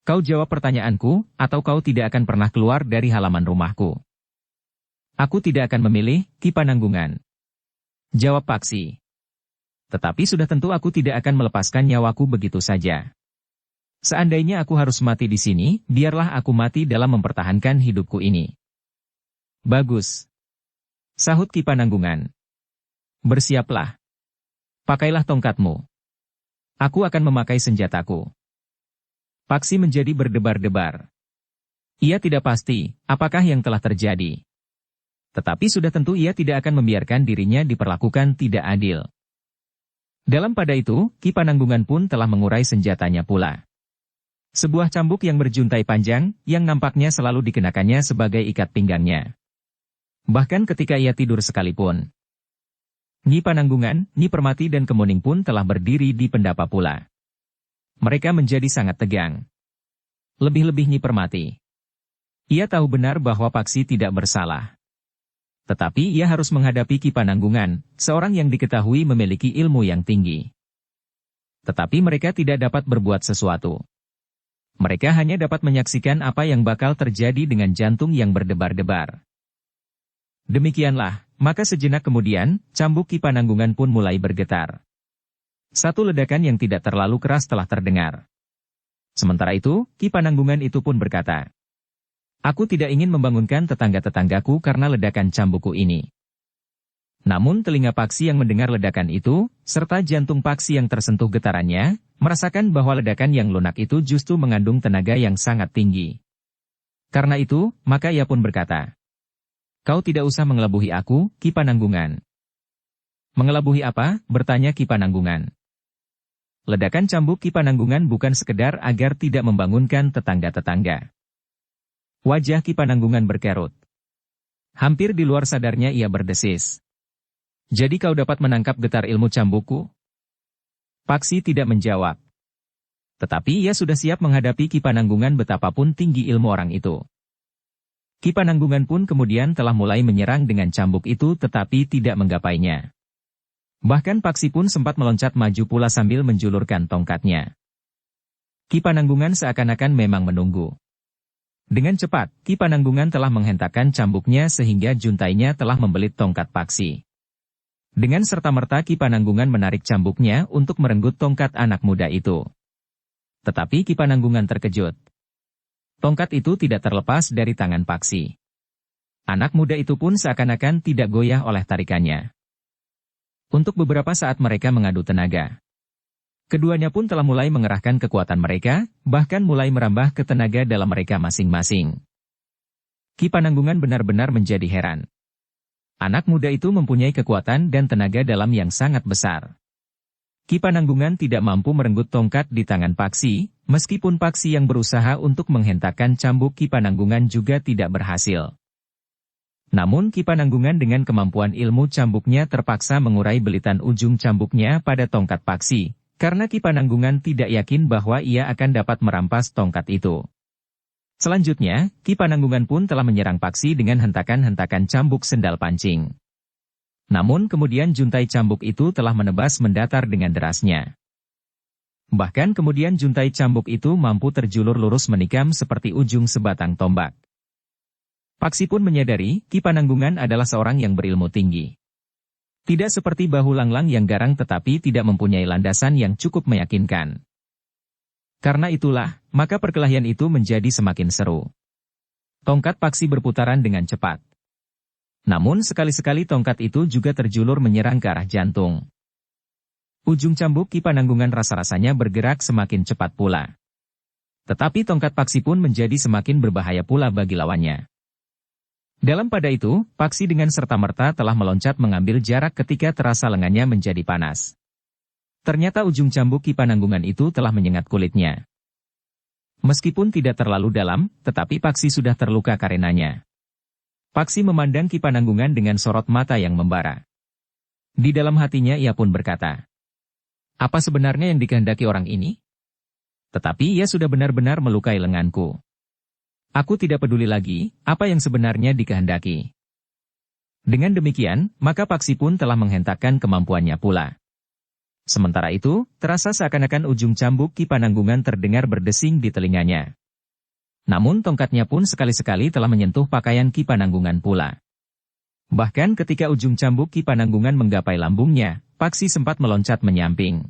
Kau jawab pertanyaanku, atau kau tidak akan pernah keluar dari halaman rumahku. Aku tidak akan memilih, Ki Pananggungan. Jawab Paksi. Tetapi sudah tentu aku tidak akan melepaskan nyawaku begitu saja. Seandainya aku harus mati di sini, biarlah aku mati dalam mempertahankan hidupku ini. Bagus, sahut Ki Pananggungan. Bersiaplah. Pakailah tongkatmu. Aku akan memakai senjataku. Paksi menjadi berdebar-debar. Ia tidak pasti, apakah yang telah terjadi. Tetapi sudah tentu ia tidak akan membiarkan dirinya diperlakukan tidak adil. Dalam pada itu, Ki Pananggungan pun telah mengurai senjatanya pula. Sebuah cambuk yang berjuntai panjang, yang nampaknya selalu dikenakannya sebagai ikat pinggangnya. Bahkan ketika ia tidur sekalipun. Nyi Pananggungan, Nyi Permati dan Kemuning pun telah berdiri di pendapa pula. Mereka menjadi sangat tegang. Lebih-lebih Nyi Permati. Ia tahu benar bahwa Paksi tidak bersalah. Tetapi ia harus menghadapi Ki Pananggungan, seorang yang diketahui memiliki ilmu yang tinggi. Tetapi mereka tidak dapat berbuat sesuatu. Mereka hanya dapat menyaksikan apa yang bakal terjadi dengan jantung yang berdebar-debar. Demikianlah, maka sejenak kemudian, cambuk Ki Pananggungan pun mulai bergetar. Satu ledakan yang tidak terlalu keras telah terdengar. Sementara itu, Ki Pananggungan itu pun berkata, "Aku tidak ingin membangunkan tetangga-tetanggaku karena ledakan cambukku ini." Namun telinga Paksi yang mendengar ledakan itu, serta jantung Paksi yang tersentuh getarannya, merasakan bahwa ledakan yang lunak itu justru mengandung tenaga yang sangat tinggi. Karena itu, maka ia pun berkata, "Kau tidak usah mengelabuhi aku, Ki Pananggungan." "Mengelabuhi apa?" bertanya Ki Pananggungan. Ledakan cambuk Ki Pananggungan bukan sekedar agar tidak membangunkan tetangga-tetangga. Wajah Ki Pananggungan berkerut. Hampir di luar sadarnya ia berdesis. "Jadi kau dapat menangkap getar ilmu cambukku?" Paksi tidak menjawab. Tetapi ia sudah siap menghadapi Ki Pananggungan betapapun tinggi ilmu orang itu. Ki Pananggungan pun kemudian telah mulai menyerang dengan cambuk itu tetapi tidak menggapainya. Bahkan Paksi pun sempat meloncat maju pula sambil menjulurkan tongkatnya. Ki Pananggungan seakan-akan memang menunggu. Dengan cepat, Ki Pananggungan telah menghentakkan cambuknya sehingga juntainya telah membelit tongkat Paksi. Dengan serta-merta Ki Pananggungan menarik cambuknya untuk merenggut tongkat anak muda itu. Tetapi Ki Pananggungan terkejut. Tongkat itu tidak terlepas dari tangan Paksi. Anak muda itu pun seakan-akan tidak goyah oleh tarikannya. Untuk beberapa saat mereka mengadu tenaga. Keduanya pun telah mulai mengerahkan kekuatan mereka, bahkan mulai merambah ke tenaga dalam mereka masing-masing. Ki Pananggungan benar-benar menjadi heran. Anak muda itu mempunyai kekuatan dan tenaga dalam yang sangat besar. Ki Pananggungan tidak mampu merenggut tongkat di tangan Paksi, meskipun Paksi yang berusaha untuk menghentakkan cambuk Ki Pananggungan juga tidak berhasil. Namun Ki Pananggungan dengan kemampuan ilmu cambuknya terpaksa mengurai belitan ujung cambuknya pada tongkat Paksi, karena Ki Pananggungan tidak yakin bahwa ia akan dapat merampas tongkat itu. Selanjutnya, Ki Pananggungan pun telah menyerang Paksi dengan hentakan-hentakan cambuk sendal pancing. Namun kemudian juntai cambuk itu telah menebas mendatar dengan derasnya. Bahkan kemudian juntai cambuk itu mampu terjulur lurus menikam seperti ujung sebatang tombak. Paksi pun menyadari, Ki Pananggungan adalah seorang yang berilmu tinggi. Tidak seperti Bahu Langlang yang garang tetapi tidak mempunyai landasan yang cukup meyakinkan. Karena itulah, maka perkelahian itu menjadi semakin seru. Tongkat Paksi berputaran dengan cepat. Namun sekali-sekali tongkat itu juga terjulur menyerang ke arah jantung. Ujung cambuk Ki Pananggungan rasa-rasanya bergerak semakin cepat pula. Tetapi tongkat Paksi pun menjadi semakin berbahaya pula bagi lawannya. Dalam pada itu, Paksi dengan serta-merta telah meloncat mengambil jarak ketika terasa lengannya menjadi panas. Ternyata ujung cambuk Ki Pananggungan itu telah menyengat kulitnya. Meskipun tidak terlalu dalam, tetapi Paksi sudah terluka karenanya. Paksi memandang Ki Pananggungan dengan sorot mata yang membara. Di dalam hatinya ia pun berkata, "Apa sebenarnya yang dikehendaki orang ini? Tetapi ia sudah benar-benar melukai lenganku. Aku tidak peduli lagi apa yang sebenarnya dikehendaki." Dengan demikian, maka Paksi pun telah menghentakkan kemampuannya pula. Sementara itu, terasa seakan-akan ujung cambuk Ki Pananggungan terdengar berdesing di telinganya. Namun tongkatnya pun sekali-sekali telah menyentuh pakaian Ki Pananggungan pula. Bahkan ketika ujung cambuk Ki Pananggungan menggapai lambungnya, Paksi sempat meloncat menyamping.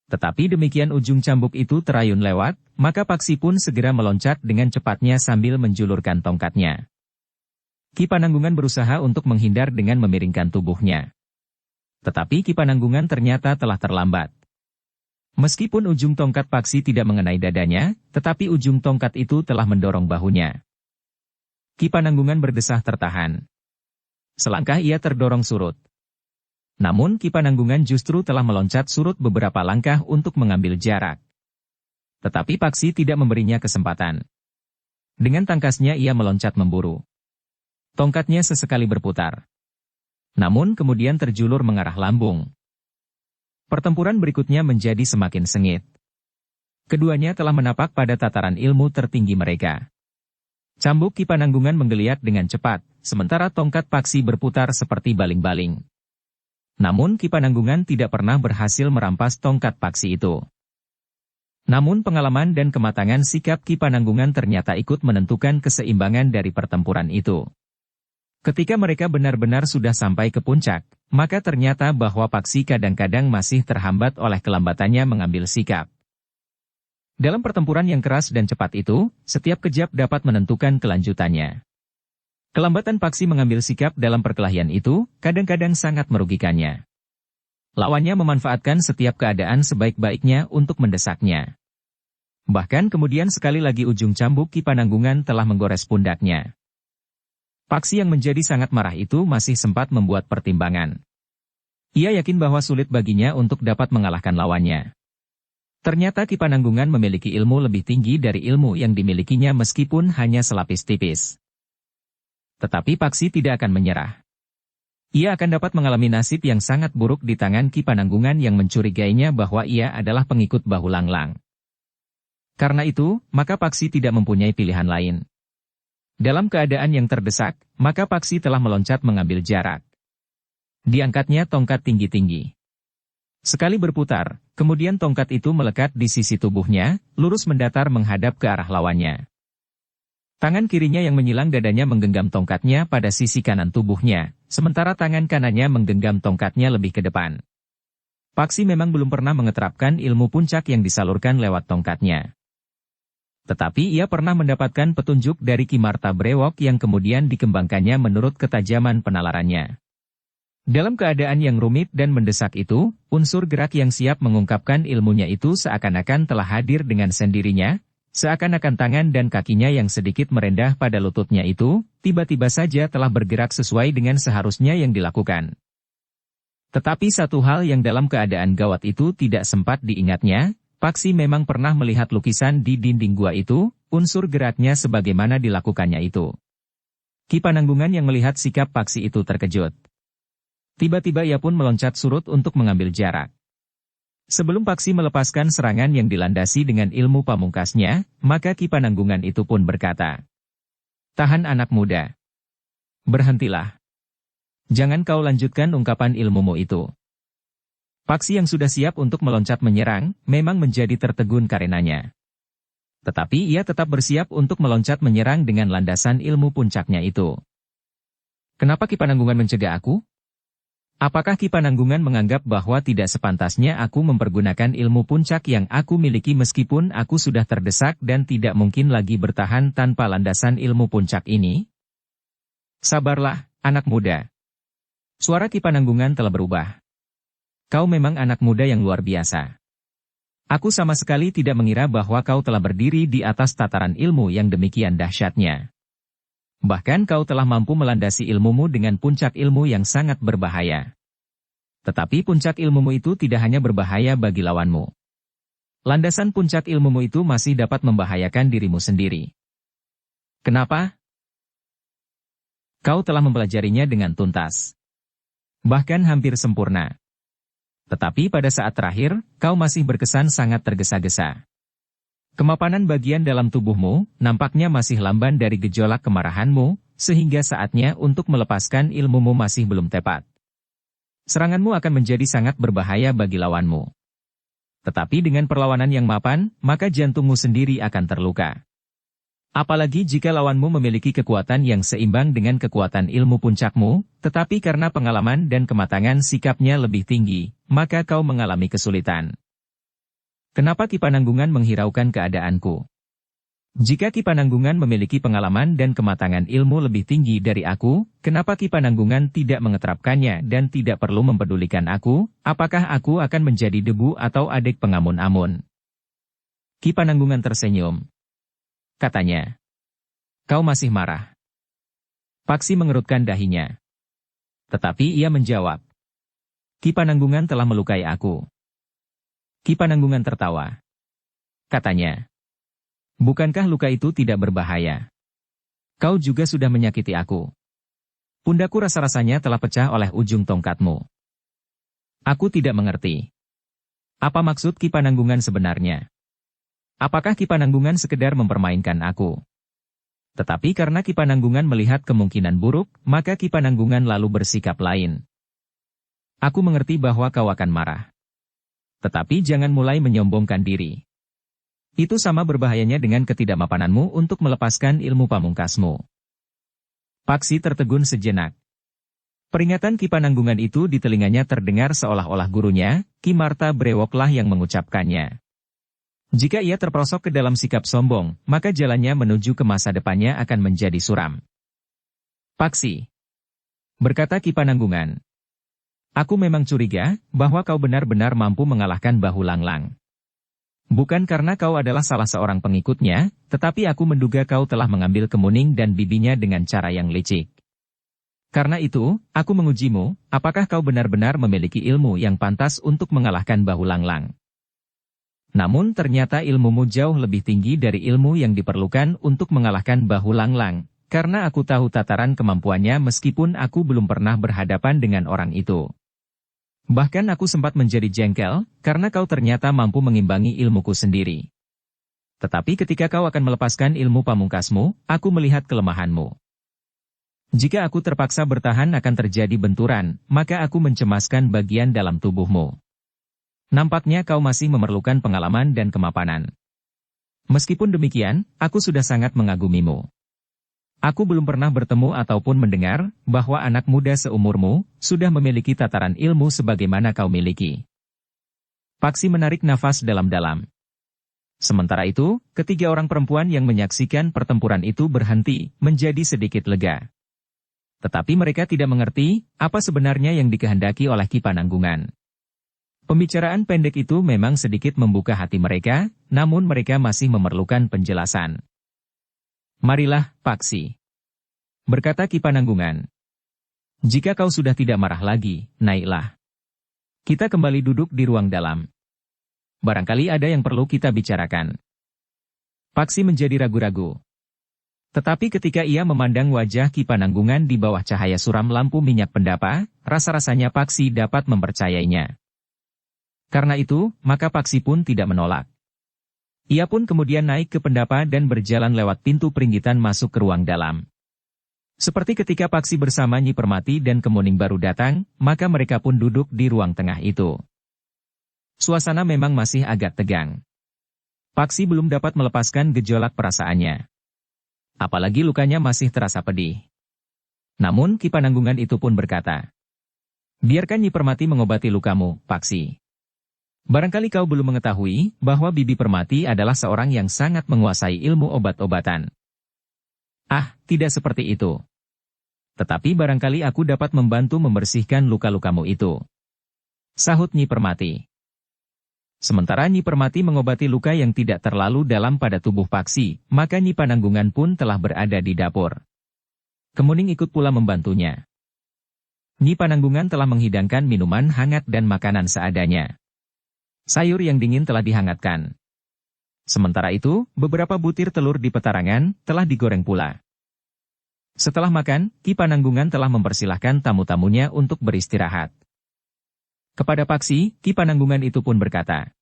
Tetapi demikian ujung cambuk itu terayun lewat, maka Paksi pun segera meloncat dengan cepatnya sambil menjulurkan tongkatnya. Ki Pananggungan berusaha untuk menghindar dengan memiringkan tubuhnya. Tetapi Ki Pananggungan ternyata telah terlambat. Meskipun ujung tongkat Paksi tidak mengenai dadanya, tetapi ujung tongkat itu telah mendorong bahunya. Ki Pananggungan berdesah tertahan. Selangkah ia terdorong surut. Namun Ki Pananggungan justru telah meloncat surut beberapa langkah untuk mengambil jarak. Tetapi Paksi tidak memberinya kesempatan. Dengan tangkasnya ia meloncat memburu. Tongkatnya sesekali berputar. Namun kemudian terjulur mengarah lambung. Pertempuran berikutnya menjadi semakin sengit. Keduanya telah menapak pada tataran ilmu tertinggi mereka. Cambuk Ki Pananggungan menggeliat dengan cepat, sementara tongkat Paksi berputar seperti baling-baling. Namun Ki Pananggungan tidak pernah berhasil merampas tongkat Paksi itu. Namun pengalaman dan kematangan sikap Ki Pananggungan ternyata ikut menentukan keseimbangan dari pertempuran itu. Ketika mereka benar-benar sudah sampai ke puncak, maka ternyata bahwa Paksi kadang-kadang masih terhambat oleh kelambatannya mengambil sikap. Dalam pertempuran yang keras dan cepat itu, setiap kejap dapat menentukan kelanjutannya. Kelambatan Paksi mengambil sikap dalam perkelahian itu, kadang-kadang sangat merugikannya. Lawannya memanfaatkan setiap keadaan sebaik-baiknya untuk mendesaknya. Bahkan kemudian sekali lagi ujung cambuk Ki Pananggungan telah menggores pundaknya. Paksi yang menjadi sangat marah itu masih sempat membuat pertimbangan. Ia yakin bahwa sulit baginya untuk dapat mengalahkan lawannya. Ternyata Ki Pananggungan memiliki ilmu lebih tinggi dari ilmu yang dimilikinya meskipun hanya selapis tipis. Tetapi Paksi tidak akan menyerah. Ia akan dapat mengalami nasib yang sangat buruk di tangan Ki Pananggungan yang mencurigainya bahwa ia adalah pengikut Bahu Langlang. Karena itu, maka Paksi tidak mempunyai pilihan lain. Dalam keadaan yang terdesak, maka Paksi telah meloncat mengambil jarak. Diangkatnya tongkat tinggi-tinggi. Sekali berputar, kemudian tongkat itu melekat di sisi tubuhnya, lurus mendatar menghadap ke arah lawannya. Tangan kirinya yang menyilang dadanya menggenggam tongkatnya pada sisi kanan tubuhnya, sementara tangan kanannya menggenggam tongkatnya lebih ke depan. Paksi memang belum pernah mengeterapkan ilmu puncak yang disalurkan lewat tongkatnya. Tetapi ia pernah mendapatkan petunjuk dari Ki Marta Brewok yang kemudian dikembangkannya menurut ketajaman penalarannya. Dalam keadaan yang rumit dan mendesak itu, unsur gerak yang siap mengungkapkan ilmunya itu seakan-akan telah hadir dengan sendirinya, seakan-akan tangan dan kakinya yang sedikit merendah pada lututnya itu, tiba-tiba saja telah bergerak sesuai dengan seharusnya yang dilakukan. Tetapi satu hal yang dalam keadaan gawat itu tidak sempat diingatnya, Paksi memang pernah melihat lukisan di dinding gua itu, unsur geraknya sebagaimana dilakukannya itu. Ki Pananggungan yang melihat sikap Paksi itu terkejut. Tiba-tiba ia pun meloncat surut untuk mengambil jarak. Sebelum Paksi melepaskan serangan yang dilandasi dengan ilmu pamungkasnya, maka Ki Pananggungan itu pun berkata, "Tahan anak muda. Berhentilah. Jangan kau lanjutkan ungkapan ilmumu itu." Paksi yang sudah siap untuk meloncat menyerang, memang menjadi tertegun karenanya. Tetapi ia tetap bersiap untuk meloncat menyerang dengan landasan ilmu puncaknya itu. Kenapa Ki Pananggungan mencegah aku? Apakah Ki Pananggungan menganggap bahwa tidak sepantasnya aku mempergunakan ilmu puncak yang aku miliki meskipun aku sudah terdesak dan tidak mungkin lagi bertahan tanpa landasan ilmu puncak ini? Sabarlah, anak muda. Suara Ki Pananggungan telah berubah. Kau memang anak muda yang luar biasa. Aku sama sekali tidak mengira bahwa kau telah berdiri di atas tataran ilmu yang demikian dahsyatnya. Bahkan kau telah mampu melandasi ilmumu dengan puncak ilmu yang sangat berbahaya. Tetapi puncak ilmumu itu tidak hanya berbahaya bagi lawanmu. Landasan puncak ilmumu itu masih dapat membahayakan dirimu sendiri. Kenapa? Kau telah mempelajarinya dengan tuntas. Bahkan hampir sempurna. Tetapi pada saat terakhir, kau masih berkesan sangat tergesa-gesa. Kemapanan bagian dalam tubuhmu nampaknya masih lamban dari gejolak kemarahanmu, sehingga saatnya untuk melepaskan ilmumu masih belum tepat. Seranganmu akan menjadi sangat berbahaya bagi lawanmu. Tetapi dengan perlawanan yang mapan, maka jantungmu sendiri akan terluka. Apalagi jika lawanmu memiliki kekuatan yang seimbang dengan kekuatan ilmu puncakmu, tetapi karena pengalaman dan kematangan sikapnya lebih tinggi, maka kau mengalami kesulitan. Kenapa Ki Pananggungan menghiraukan keadaanku? Jika Ki Pananggungan memiliki pengalaman dan kematangan ilmu lebih tinggi dari aku, kenapa Ki Pananggungan tidak mengeterapkannya dan tidak perlu mempedulikan aku? Apakah aku akan menjadi debu atau adik pengamun-amun? Ki Pananggungan tersenyum. Katanya, kau masih marah. Paksi mengerutkan dahinya. Tetapi ia menjawab, Ki Pananggungan telah melukai aku. Ki Pananggungan tertawa. Katanya, bukankah luka itu tidak berbahaya? Kau juga sudah menyakiti aku. Pundakku rasa-rasanya telah pecah oleh ujung tongkatmu. Aku tidak mengerti. Apa maksud Ki Pananggungan sebenarnya? Apakah Ki Pananggungan sekedar mempermainkan aku? Tetapi karena Ki Pananggungan melihat kemungkinan buruk, maka Ki Pananggungan lalu bersikap lain. Aku mengerti bahwa kau akan marah. Tetapi jangan mulai menyombongkan diri. Itu sama berbahayanya dengan ketidakmapananmu untuk melepaskan ilmu pamungkasmu. Paksi tertegun sejenak. Peringatan Ki Pananggungan itu di telinganya terdengar seolah-olah gurunya, Ki Marta Brewoklah yang mengucapkannya. Jika ia terperosok ke dalam sikap sombong, maka jalannya menuju ke masa depannya akan menjadi suram. Paksi, berkata Ki Pananggungan, aku memang curiga bahwa kau benar-benar mampu mengalahkan Bahu Langlang. Bukan karena kau adalah salah seorang pengikutnya, tetapi aku menduga kau telah mengambil kemuning dan bibinya dengan cara yang licik. Karena itu, aku mengujimu, apakah kau benar-benar memiliki ilmu yang pantas untuk mengalahkan Bahu Langlang. Namun ternyata ilmumu jauh lebih tinggi dari ilmu yang diperlukan untuk mengalahkan Bahu Langlang, karena aku tahu tataran kemampuannya meskipun aku belum pernah berhadapan dengan orang itu. Bahkan aku sempat menjadi jengkel, karena kau ternyata mampu mengimbangi ilmuku sendiri. Tetapi ketika kau akan melepaskan ilmu pamungkasmu, aku melihat kelemahanmu. Jika aku terpaksa bertahan akan terjadi benturan, maka aku mencemaskan bagian dalam tubuhmu. Nampaknya kau masih memerlukan pengalaman dan kemapanan. Meskipun demikian, aku sudah sangat mengagumimu. Aku belum pernah bertemu ataupun mendengar bahwa anak muda seumurmu sudah memiliki tataran ilmu sebagaimana kau miliki. Paksi menarik nafas dalam-dalam. Sementara itu, ketiga orang perempuan yang menyaksikan pertempuran itu berhenti, menjadi sedikit lega. Tetapi mereka tidak mengerti apa sebenarnya yang dikehendaki oleh Ki Pananggungan. Pembicaraan pendek itu memang sedikit membuka hati mereka, namun mereka masih memerlukan penjelasan. Marilah, Paksi, berkata Ki Pananggungan. Jika kau sudah tidak marah lagi, naiklah. Kita kembali duduk di ruang dalam. Barangkali ada yang perlu kita bicarakan. Paksi menjadi ragu-ragu. Tetapi ketika ia memandang wajah Ki Pananggungan di bawah cahaya suram lampu minyak pendapa, rasa-rasanya Paksi dapat mempercayainya. Karena itu, maka Paksi pun tidak menolak. Ia pun kemudian naik ke pendapa dan berjalan lewat pintu peringgitan masuk ke ruang dalam. Seperti ketika Paksi bersama Nyi Permati dan Kemuning baru datang, maka mereka pun duduk di ruang tengah itu. Suasana memang masih agak tegang. Paksi belum dapat melepaskan gejolak perasaannya. Apalagi lukanya masih terasa pedih. Namun Ki Pananggungan itu pun berkata, biarkan Nyi Permati mengobati lukamu, Paksi. Barangkali kau belum mengetahui bahwa Bibi Permati adalah seorang yang sangat menguasai ilmu obat-obatan. Ah, tidak seperti itu. Tetapi barangkali aku dapat membantu membersihkan luka-lukamu itu. Sahut Nyi Permati. Sementara Nyi Permati mengobati luka yang tidak terlalu dalam pada tubuh Paksi, maka Nyi Pananggungan pun telah berada di dapur. Kemuning ikut pula membantunya. Nyi Pananggungan telah menghidangkan minuman hangat dan makanan seadanya. Sayur yang dingin telah dihangatkan. Sementara itu, beberapa butir telur di petarangan telah digoreng pula. Setelah makan, Ki Pananggungan telah mempersilahkan tamu-tamunya untuk beristirahat. Kepada Paksi, Ki Pananggungan itu pun berkata,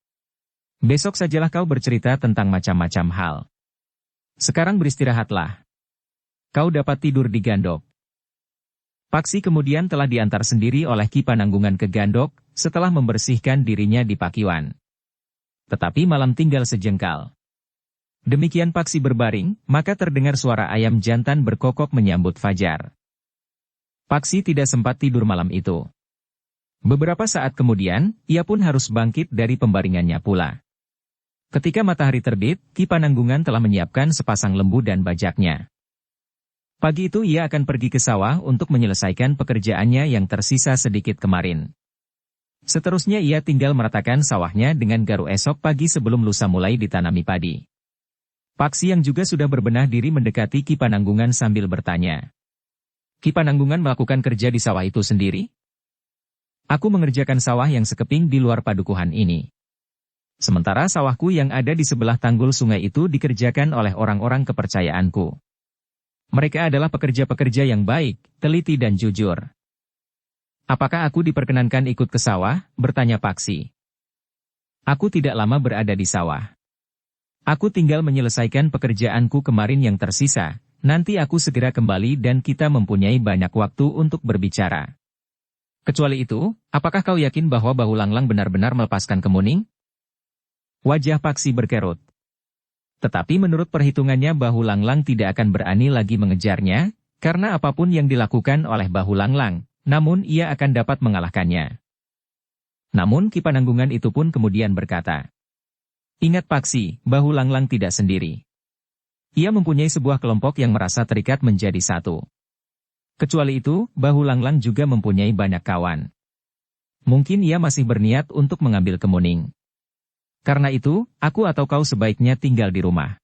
"Besok sajalah kau bercerita tentang macam-macam hal. Sekarang beristirahatlah. Kau dapat tidur di Gandok." Paksi kemudian telah diantar sendiri oleh Ki Pananggungan ke Gandok, setelah membersihkan dirinya di Pakiwan. Tetapi malam tinggal sejengkal. Demikian Paksi berbaring, maka terdengar suara ayam jantan berkokok menyambut fajar. Paksi tidak sempat tidur malam itu. Beberapa saat kemudian, ia pun harus bangkit dari pembaringannya pula. Ketika matahari terbit, Ki Pananggungan telah menyiapkan sepasang lembu dan bajaknya. Pagi itu ia akan pergi ke sawah untuk menyelesaikan pekerjaannya yang tersisa sedikit kemarin. Seterusnya ia tinggal meratakan sawahnya dengan garu esok pagi sebelum lusa mulai ditanami padi. Paksi yang juga sudah berbenah diri mendekati Ki Pananggungan sambil bertanya. "Ki Pananggungan melakukan kerja di sawah itu sendiri?" "Aku mengerjakan sawah yang sekeping di luar padukuhan ini. Sementara sawahku yang ada di sebelah tanggul sungai itu dikerjakan oleh orang-orang kepercayaanku. Mereka adalah pekerja-pekerja yang baik, teliti dan jujur." "Apakah aku diperkenankan ikut ke sawah?" bertanya Paksi. "Aku tidak lama berada di sawah. Aku tinggal menyelesaikan pekerjaanku kemarin yang tersisa, nanti aku segera kembali dan kita mempunyai banyak waktu untuk berbicara. Kecuali itu, apakah kau yakin bahwa Bahu Langlang benar-benar melepaskan Kemuning?" Wajah Paksi berkerut. Tetapi menurut perhitungannya Bahu Langlang tidak akan berani lagi mengejarnya, karena apapun yang dilakukan oleh Bahu Langlang, namun ia akan dapat mengalahkannya. Namun Ki Pananggungan itu pun kemudian berkata, "Ingat Paksi, Bahu Langlang tidak sendiri. Ia mempunyai sebuah kelompok yang merasa terikat menjadi satu. Kecuali itu, Bahu Langlang juga mempunyai banyak kawan. Mungkin ia masih berniat untuk mengambil Kemuning. Karena itu, aku atau kau sebaiknya tinggal di rumah."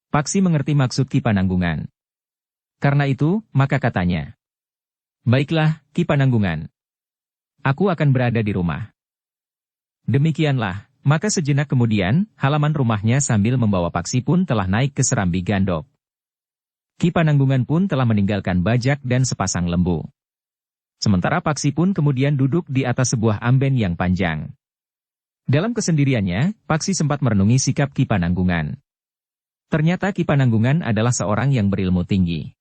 Paksi mengerti maksud Ki Pananggungan. Karena itu, maka katanya, "Baiklah, Ki Pananggungan. Aku akan berada di rumah." Demikianlah, maka sejenak kemudian, halaman rumahnya sambil membawa Paksi pun telah naik ke serambi Gandok. Ki Pananggungan pun telah meninggalkan bajak dan sepasang lembu. Sementara Paksi pun kemudian duduk di atas sebuah amben yang panjang. Dalam kesendiriannya, Paksi sempat merenungi sikap Ki Pananggungan. Ternyata Ki Pananggungan adalah seorang yang berilmu tinggi.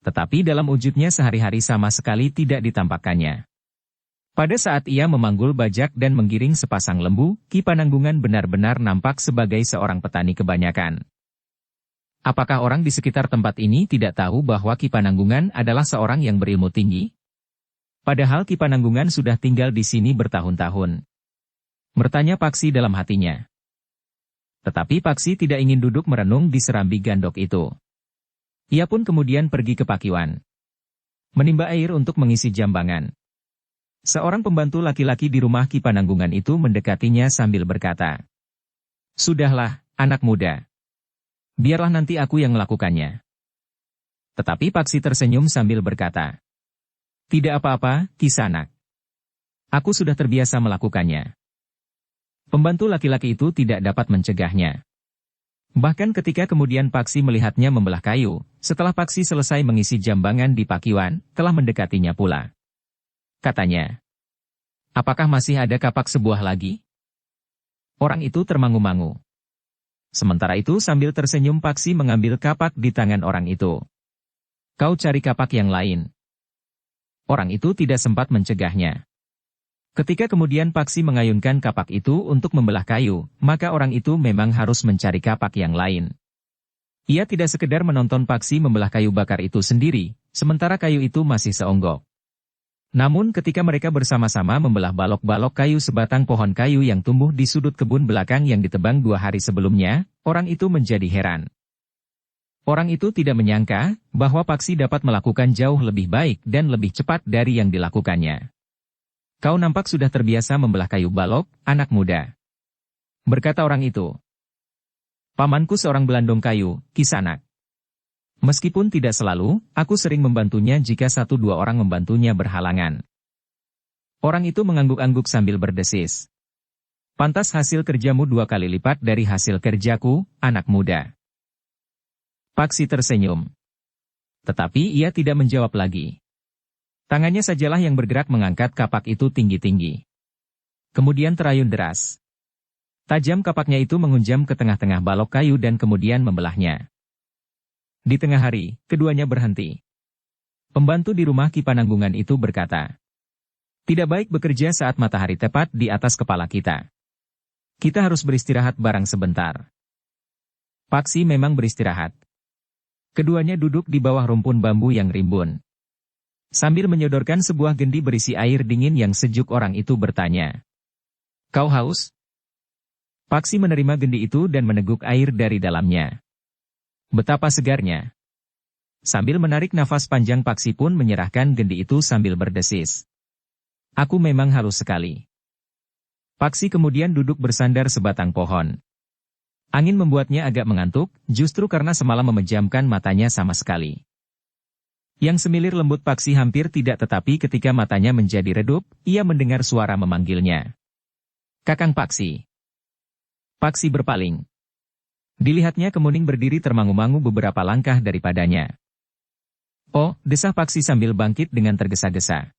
Tetapi dalam wujudnya sehari-hari sama sekali tidak ditampakkannya. Pada saat ia memanggul bajak dan menggiring sepasang lembu, Ki Pananggungan benar-benar nampak sebagai seorang petani kebanyakan. Apakah orang di sekitar tempat ini tidak tahu bahwa Ki Pananggungan adalah seorang yang berilmu tinggi? Padahal Ki Pananggungan sudah tinggal di sini bertahun-tahun. Bertanya Paksi dalam hatinya. Tetapi Paksi tidak ingin duduk merenung di serambi Gandok itu. Ia pun kemudian pergi ke Pakiwan. Menimba air untuk mengisi jambangan. Seorang pembantu laki-laki di rumah Ki Pananggungan itu mendekatinya sambil berkata, "Sudahlah, anak muda. Biarlah nanti aku yang melakukannya." Tetapi Paksi tersenyum sambil berkata, "Tidak apa-apa, Kisanak. Aku sudah terbiasa melakukannya." Pembantu laki-laki itu tidak dapat mencegahnya. Bahkan ketika kemudian Paksi melihatnya membelah kayu, setelah Paksi selesai mengisi jambangan di Pakiwan, telah mendekatinya pula. Katanya, "Apakah masih ada kapak sebuah lagi?" Orang itu termangu-mangu. Sementara itu sambil tersenyum Paksi mengambil kapak di tangan orang itu. "Kau cari kapak yang lain." Orang itu tidak sempat mencegahnya. Ketika kemudian Paksi mengayunkan kapak itu untuk membelah kayu, maka orang itu memang harus mencari kapak yang lain. Ia tidak sekedar menonton Paksi membelah kayu bakar itu sendiri, sementara kayu itu masih seonggok. Namun ketika mereka bersama-sama membelah balok-balok kayu sebatang pohon kayu yang tumbuh di sudut kebun belakang yang ditebang 2 hari sebelumnya, orang itu menjadi heran. Orang itu tidak menyangka bahwa Paksi dapat melakukan jauh lebih baik dan lebih cepat dari yang dilakukannya. Kau nampak sudah terbiasa membelah kayu balok, anak muda. Berkata orang itu. Pamanku seorang belandong kayu, Kisanak. Meskipun tidak selalu, aku sering membantunya jika satu dua orang membantunya berhalangan. Orang itu mengangguk-angguk sambil berdesis. Pantas hasil kerjamu 2 kali lipat dari hasil kerjaku, anak muda. Paksi tersenyum. Tetapi ia tidak menjawab lagi. Tangannya sajalah yang bergerak mengangkat kapak itu tinggi-tinggi. Kemudian terayun deras. Tajam kapaknya itu mengunjam ke tengah-tengah balok kayu dan kemudian membelahnya. Di tengah hari, keduanya berhenti. Pembantu di rumah Ki Pananggungan itu berkata, "Tidak baik bekerja saat matahari tepat di atas kepala kita. Kita harus beristirahat barang sebentar." Paksi memang beristirahat. Keduanya duduk di bawah rumpun bambu yang rimbun. Sambil menyodorkan sebuah gendi berisi air dingin yang sejuk, orang itu bertanya, "Kau haus?" Paksi menerima gendi itu dan meneguk air dari dalamnya. Betapa segarnya. Sambil menarik nafas panjang, Paksi pun menyerahkan gendi itu sambil berdesis. "Aku memang halus sekali." Paksi kemudian duduk bersandar sebatang pohon. Angin membuatnya agak mengantuk, justru karena semalam memejamkan matanya sama sekali. Yang semilir lembut Paksi hampir tidak, tetapi ketika matanya menjadi redup, ia mendengar suara memanggilnya. "Kakang Paksi." Paksi berpaling. Dilihatnya Kemuning berdiri termangu-mangu beberapa langkah daripadanya. "Oh," desah Paksi sambil bangkit dengan tergesa-gesa.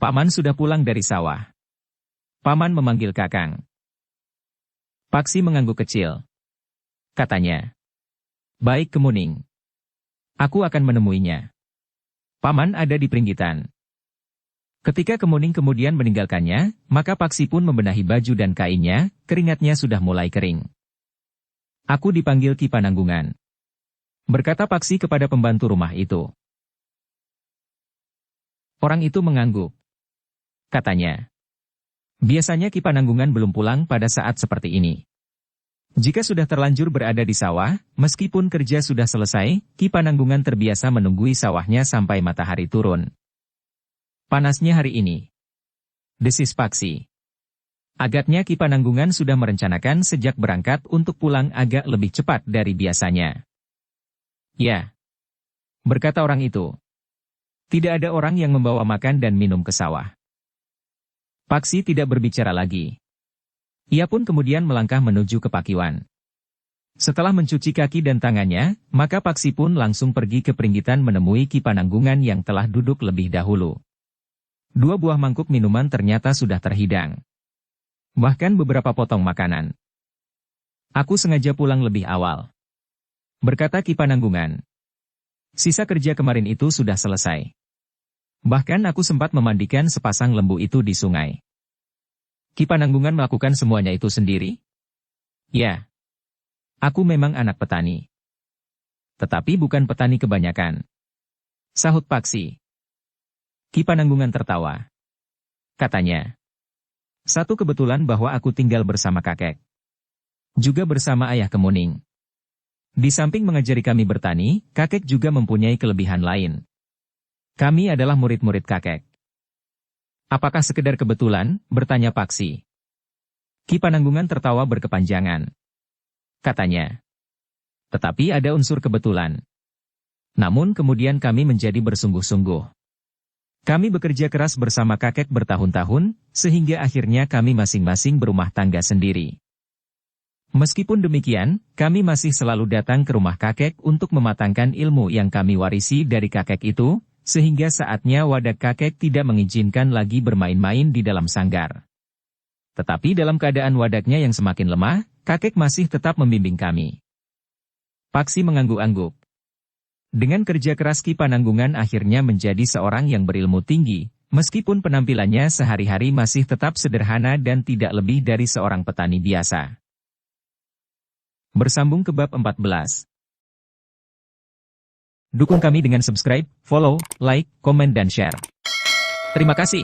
"Paman sudah pulang dari sawah." "Paman memanggil Kakang." Paksi mengangguk kecil. Katanya, "Baik Kemuning. Aku akan menemuinya. Paman ada di Pringgitan." Ketika Kemuning kemudian meninggalkannya, maka Paksi pun membenahi baju dan kainnya, keringatnya sudah mulai kering. "Aku dipanggil Ki Pananggungan," berkata Paksi kepada pembantu rumah itu. Orang itu mengangguk. Katanya, "Biasanya Ki Pananggungan belum pulang pada saat seperti ini. Jika sudah terlanjur berada di sawah, meskipun kerja sudah selesai, Ki Pananggungan terbiasa menunggui sawahnya sampai matahari turun. Panasnya hari ini," desis Paksi. Agaknya Ki Pananggungan sudah merencanakan sejak berangkat untuk pulang agak lebih cepat dari biasanya. "Ya," berkata orang itu. "Tidak ada orang yang membawa makan dan minum ke sawah." Paksi tidak berbicara lagi. Ia pun kemudian melangkah menuju ke pakiwan. Setelah mencuci kaki dan tangannya, maka Paksi pun langsung pergi ke Pringgitan menemui Ki Pananggungan yang telah duduk lebih dahulu. 2 buah mangkuk minuman ternyata sudah terhidang. Bahkan beberapa potong makanan. "Aku sengaja pulang lebih awal," berkata Ki Pananggungan. "Sisa kerja kemarin itu sudah selesai. Bahkan aku sempat memandikan sepasang lembu itu di sungai." Ki Pananggungan melakukan semuanya itu sendiri? "Ya. Aku memang anak petani. Tetapi bukan petani kebanyakan," sahut Paksi. Ki Pananggungan tertawa. Katanya, "Satu kebetulan bahwa aku tinggal bersama kakek. Juga bersama ayah Kemuning. Di samping mengajari kami bertani, kakek juga mempunyai kelebihan lain. Kami adalah murid-murid kakek." "Apakah sekedar kebetulan?" bertanya Paksi. Ki Pananggungan tertawa berkepanjangan. Katanya, "Tetapi ada unsur kebetulan. Namun kemudian kami menjadi bersungguh-sungguh. Kami bekerja keras bersama kakek bertahun-tahun, sehingga akhirnya kami masing-masing berumah tangga sendiri. Meskipun demikian, kami masih selalu datang ke rumah kakek untuk mematangkan ilmu yang kami warisi dari kakek itu, sehingga saatnya wadah kakek tidak mengizinkan lagi bermain-main di dalam sanggar. Tetapi dalam keadaan wadaknya yang semakin lemah, kakek masih tetap membimbing kami." Paksi mengangguk-angguk. Dengan kerja keras Ki Pananggungan akhirnya menjadi seorang yang berilmu tinggi, meskipun penampilannya sehari-hari masih tetap sederhana dan tidak lebih dari seorang petani biasa. Bersambung ke bab 14. Dukung kami dengan subscribe, follow, like, komen dan share. Terima kasih.